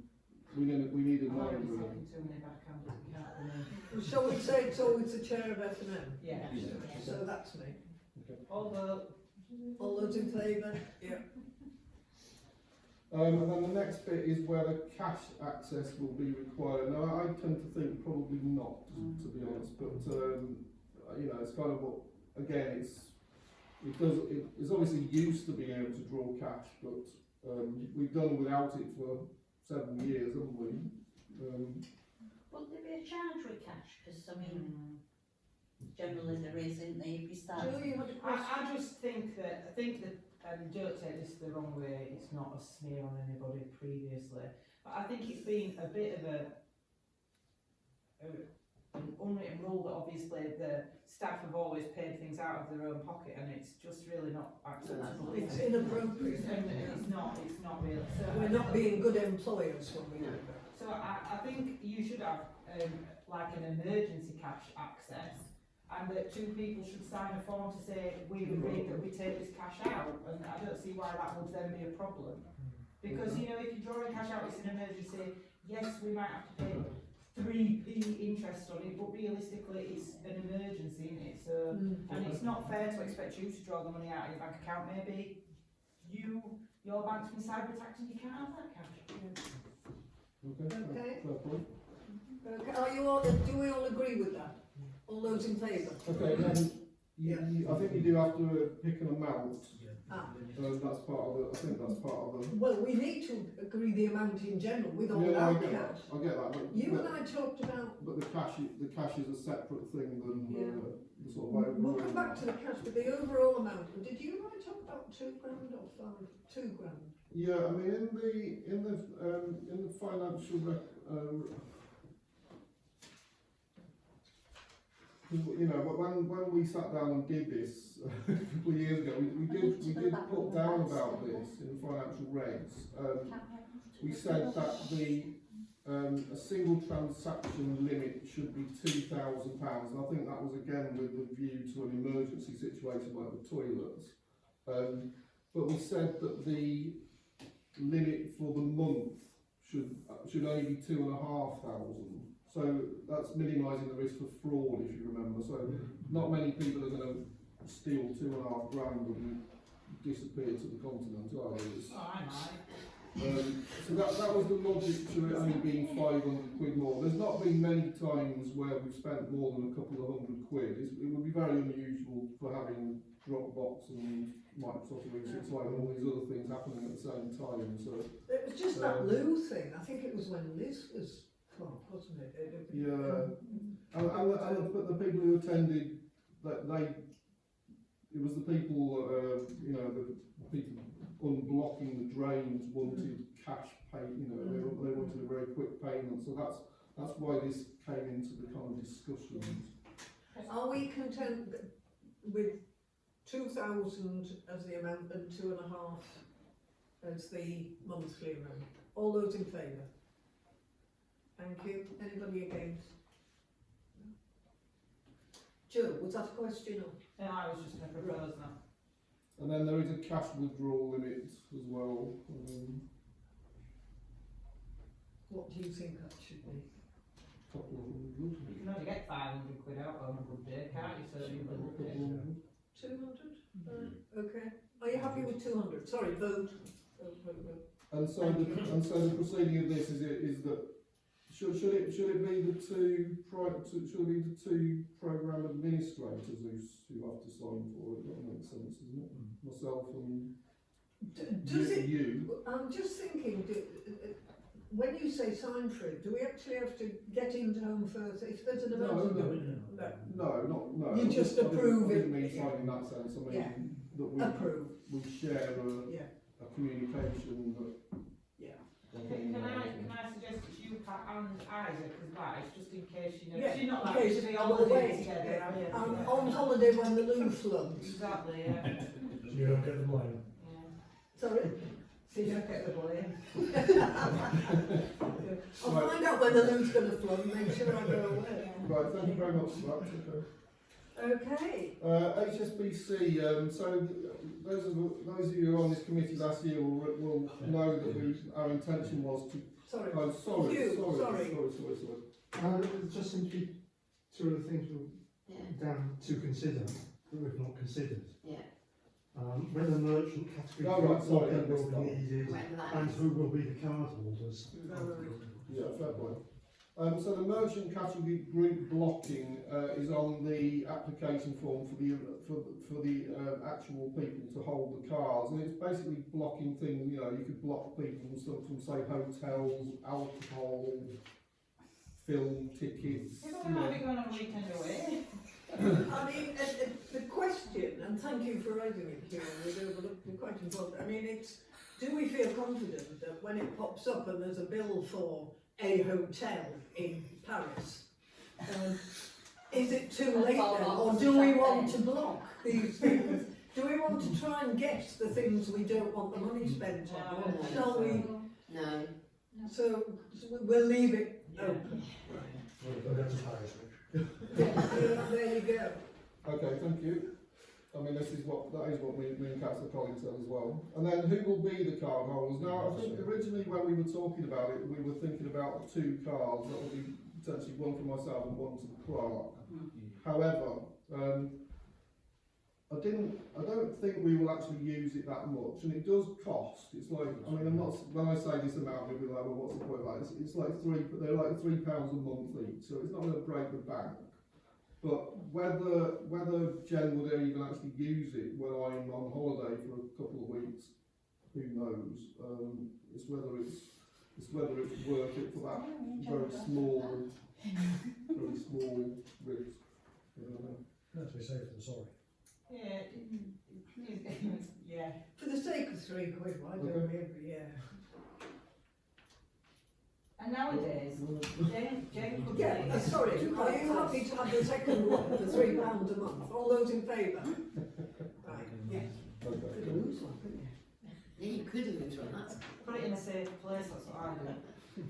We need a name. Shall we say it's always the chair of FNM? Yeah. So that's me. Okay. All those in favour? Yeah. And then the next bit is whether cash access will be required. Now, I tend to think probably not, to be honest. But it's kind of what, again, it's obviously used to being able to draw cash, but we've done without it for several years, haven't we? Would there be a charge with cash? Because generally there is, isn't there? If you start. I just think that don't take this the wrong way. It's not a smear on anybody previously, but I think it's been a bit of an unwritten rule that obviously the staff have always paid things out of their own pocket, and it's just really not acceptable. It's inappropriate. It's not really. So we're not being good employers when we do that. So I think you should have like an emergency cash access, and that 2 people should sign a form to say we've agreed that we take this cash out, and I don't see why that would then be a problem. Because if you're drawing cash out, it's an emergency. Yes, we might have to pay 3p interest on it, but realistically it's an emergency, isn't it? So, and it's not fair to expect you to draw the money out of your bank account. Maybe your bank's been cyber attacked and you can't have that cash. Okay. Are you all? Do we all agree with that? All those in favour? Okay, then I think you do have to pick an amount. That's part of the. I think that's part of the. Well, we need to agree the amount in general with all I our get cash. that. I get that. You and I talked about. But the cash is a separate thing than the sort of overall. We'll come back to the cash, but the overall amount. Did you and I talk about £2 or 2 grand? Yeah, I mean in the financial you know, when we sat down and did this a couple of years ago, we did put down about this in the financial regs. We said that a single transaction limit should be £2,000, and I think that was again with the view to an emergency situation like the toilets. But we said that the limit for the month should only be 2,500. So that's minimising the risk for fraud, if you remember. So not many people are going to steal £2.5 grand and disappear to the continent, are they? So that was the logic to it only being 500 quid more. There's not been many times where we've spent more than a couple of £100 quid. It would be very unusual for having Dropbox and Microsoft 365 and all these other things happening at the same time. So it was just that Lou thing. I think it was when Liz was clerk, wasn't it? Yeah, and the people who attended, it was the people, you know, the people unblocking the drains wanted cash pay, you know, they wanted a very quick payment, so that's why this came into the kind of discussions. Are we content with 2,000 as the amount and 2.5 as the monthly amount? All those in favour? Thank you. Anybody against? Joe, was that a question or? Yeah, I was just going to propose that. And then there is a cash withdrawal limit as well. What do you think that should be? Couple of hundred. You can only get 500 quid out on a good day, can't you? So you can look at it. 200? Okay. Are you happy with 200? Sorry, vote. And so the proceeding of this is that should it be the two programme administrators who have to sign for it? That makes sense, doesn't it? Myself and you. I'm just thinking, when you say sign for it, do we actually have to get into Home First if there's an emergency? No. You just approve I it. didn't mean sign in that sense. I mean that we share a communication that. Can I suggest it's you, Pat, and Isaac as vice, just in case you know? Yeah, you're not in like case to be you're on holiday away. together, are you? I'm on holiday when the loo floods. Exactly, yeah. You don't get the blame. Sorry? So you don't get the blame. I'll find out when the loo's going to flood and make sure I go away. Right, thank you very much for that. Okay. HSBC, so those of you who were on this committee last year will know that our intention was to... Sorry. Oh, sorry. There just seems to be two other things down to consider that we've not considered. Yeah. Whether merchant category will be needed and who will be the card holders. Yeah, fair point. So the merchant category group blocking is on the application form for the actual people to hold the cards, and it's basically blocking things. You know, you could block people from say hotels, alcohol, film tickets. You might be going on a weekend away. I mean, the question, and thank you for raising it here, we're quite important. I mean, it's, do we feel confident that when it pops up and there's a bill for a hotel in Paris, is it too late then, or do we want to block these things? Do we want to try and guess the things we don't want the money spent on, or shall we? No. So we'll leave it open. There you go. Okay, thank you. I mean, that is what me and Councillor Collins said as well. And then who will be the card holders? Now, I think originally when we were talking about it, we were thinking about 2 cards. That would be potentially one for myself and one to the clerk. However, I don't think we will actually use it that much, and it does cost. It's like, I mean, when I say this amount, you'll be like, well, what's the point of that? It's like they're like £3 a month each, so it's not going to break the bank. But whether Jen would even actually use it when I'm on holiday for a couple of weeks, who knows? It's whether it's worth it for that very small risk. That's be safe than sorry. Yeah. For the sake of £3, why don't we every year? And nowadays, Jane could Yeah, say- sorry, are you happy to have the second one for £3 a month? All those in favour? Right, yes. Okay. Could lose one, couldn't you? Yeah, you could lose one, that's. Put it in a safe place, that's what I do.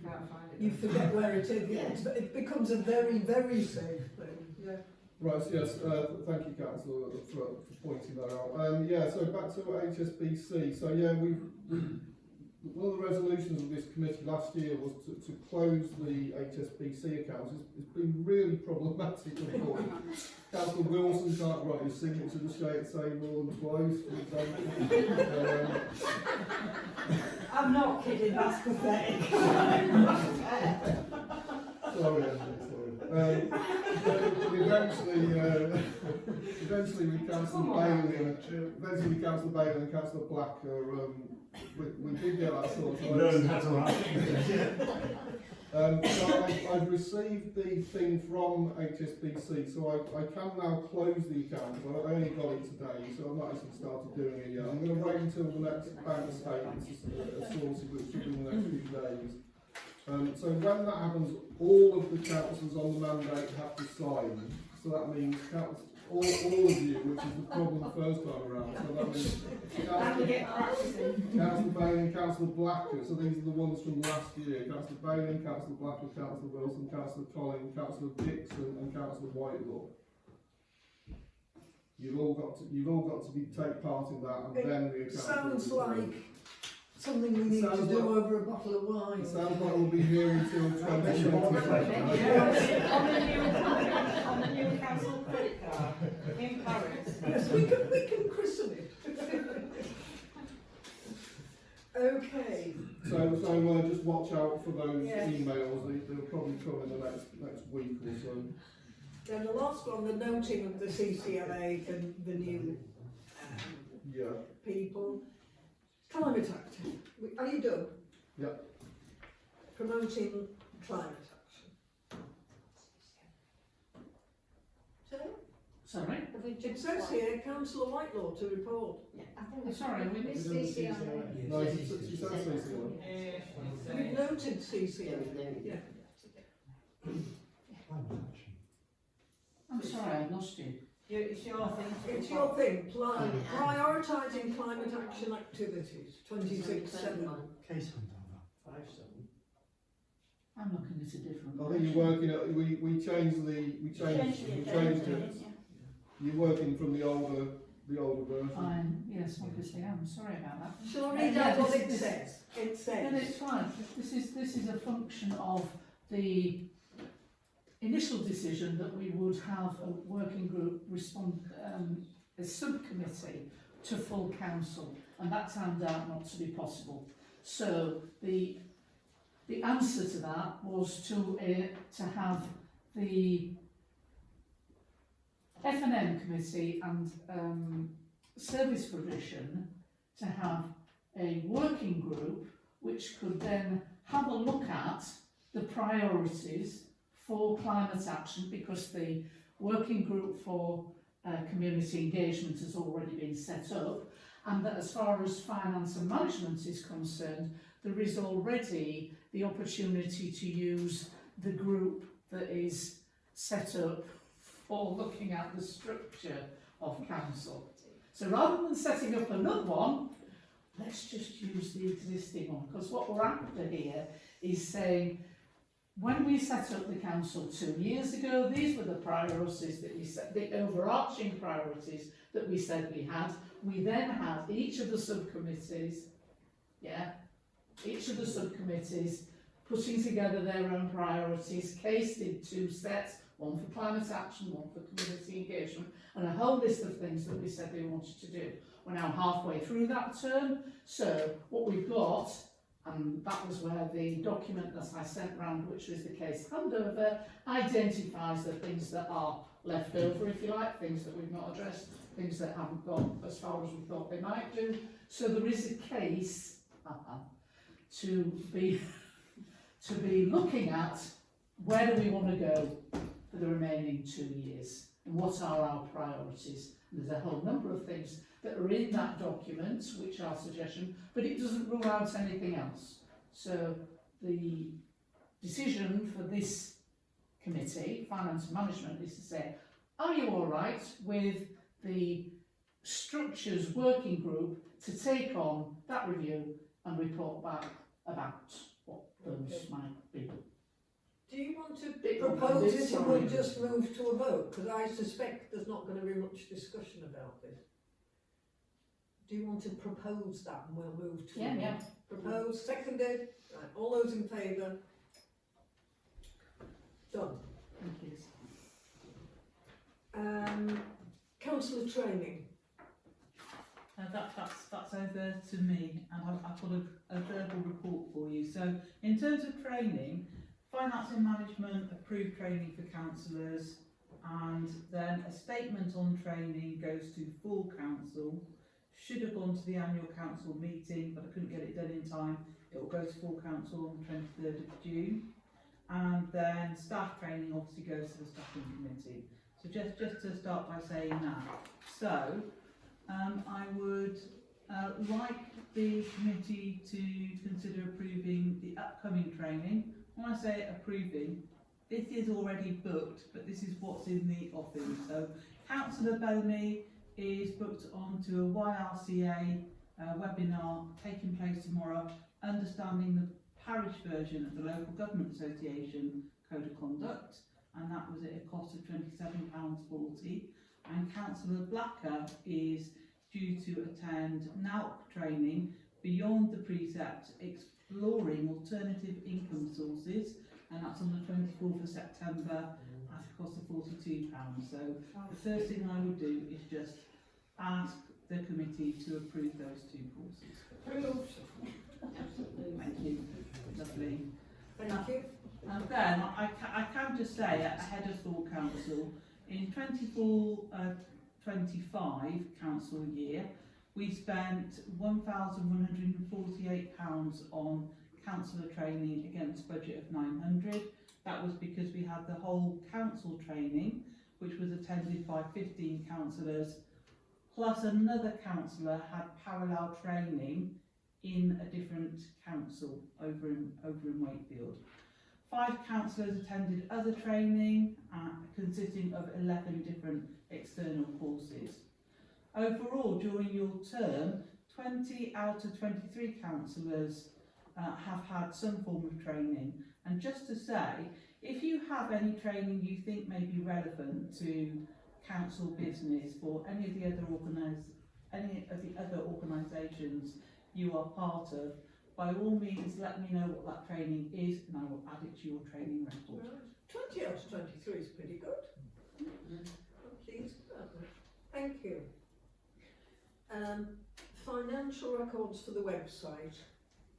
Can't find it. You forget where it is, Yeah. it becomes a very, very safe thing, yeah. Right, so yes, thank you, Councillor, for pointing that out. Yeah, so back to HSBC. So yeah, one of the resolutions of this committee last year was to close the HSBC accounts. It's been really problematic, unfortunately. Councillor Wilson can't write his signature to say more than twice, for example. I'm not kidding, that's pathetic. Sorry, Andy, sorry. Eventually with Councillor Bailey and Councillor Black we did get that sort of. Learn how to write. So I've received the thing from HSBC, so I can now close the account. I only got it today, so I've not actually started doing it yet. I'm going to wait until the next bank statement is sorted, which should be in the next few days. So when that happens, all of the councillors on the mandate have to sign. So that means all of you, which is the problem the first time around. So that means Councillor Bailey and Councillor Blacker. So these are the ones from last year. Councillor Bailey, Councillor Blacker, Councillor Wilson, Councillor Colling, Councillor Dixon, and Councillor Whitelaw. You've all got to take part in that, and then the account. Sounds like something we need to do over a bottle of wine. It sounds like we'll be here until 2020. On the new council credit card in Paris. Yes, we can christen it. Okay. So just watch out for those Yes. emails. They'll probably come in the next week or so. Then the last one, the noting of the CCLA, the new Yeah. people. Climate action. Are you done? Yep. Promoting climate action. So, Sorry? it says here, Councillor Whitelaw to report. I think we Sorry, we missed didn't see CCLA. No, she said CCL. We've noted CCLA. Yeah. I'm sorry, I lost you. It's your thing. It's your thing, prioritising climate action activities, 26/7. Case hunter. 5/7. I'm looking at a different. I think you're working at, we changed it. You're working from the older version. Fine, yes, obviously I'm sorry about that. Shall I read out what it says? It No, says, it's fine. This is a function of the initial decision that we would have a working group a subcommittee to full council, and that turned out not to be possible. So the answer to that was to have the F&M committee and service provision to have a working group which could then have a look at the priorities for climate action, because the working group for community engagement has already been set up, and that as far as finance and management is concerned, there is already the opportunity to use the group that is set up for looking at the structure of council. So rather than setting up another one, let's just use the existing one, because what we're after here is saying, when we set up the council 2 years ago, these were the priorities that we set, the overarching priorities that we said we had. We then had each of the subcommittees, putting together their own priorities, cased in 2 sets, one for climate action, one for community engagement, and a whole list of things that we said we wanted to do. We're now halfway through that term, so what we've got, and that was where the document that I sent round, which was the case handover, identifies the things that are left over, if you like, things that we've not addressed, things that haven't gone as far as we thought they might do. So there is a case to be looking at where do we want to go for the remaining 2 years, and what are our priorities. And there's a whole number of things that are in that document which are suggestion, but it doesn't rule out anything else. So the decision for this committee, finance and management, is to say, are you all right with the structures working group to take on that review and report back about what those might be? Do you want to Bit propose this, it and sorry. we'll just move to a vote? Because I suspect there's not going to be much discussion about this. Do you want to propose that and we'll move to a vote? Yeah. Propose, seconded, right, all those in favour? Done. Thank you. Councillor training. That's over to me, and I've got a verbal report for you. So, in terms of training, finance and management approved training for councillors, and then a statement on training goes to full council. Should have gone to the annual council meeting, but I couldn't get it done in time. It will go to full council on the 23rd of June, and then staff training obviously goes to the staffing committee. So just to start by saying that. So I would like the committee to consider approving the upcoming training. When I say approving, this is already booked, but this is what's in the offing. So Councillor Bellamy is booked onto a YRCA webinar taking place tomorrow, understanding the parish version of the Local Government Association Code of Conduct, and that was at a cost of £27.40. And Councillor Blacker is due to attend NALC training Beyond the Precept, Exploring Alternative Income Sources, and that's on the 24th of September at a cost of £42. So the first thing I would do is just ask the committee to approve those two courses. Approved. Thank you. Lovely. Thank you. And then I can just say, ahead of full council, in 24-25 council year, we spent £1,148 on councillor training against budget of 900. That was because we had the whole council training, which was attended by 15 councillors, plus another councillor had parallel training in a different council over in Wakefield. 5 councillors attended other training, consisting of 11 different external courses. Overall, during your term, 20 out of 23 councillors have had some form of training. And just to say, if you have any training you think may be relevant to council business for any of the other organisations you are part of, by all means let me know what that training is and I will add it to your training record. 20 out of 23 is pretty good. I'm pleased about that. Thank you. Financial records for the website.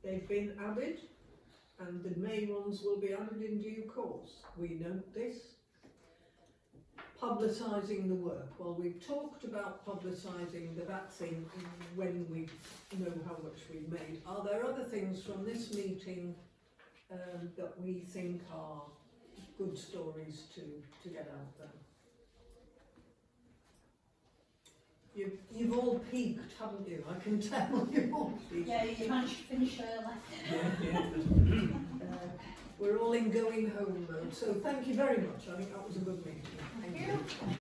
They've been added and the May ones will be added in due course. We note this. Publicising the work. Well, we've talked about publicising the VAT thing when we know how much we've made. Are there other things from this meeting that we think are good stories to get out there? You've all peaked, haven't you? I can tell you've all peaked. Yeah, you managed to finish early. We're all in going home mode, so thank you very much. I think that was a good meeting. Thank you.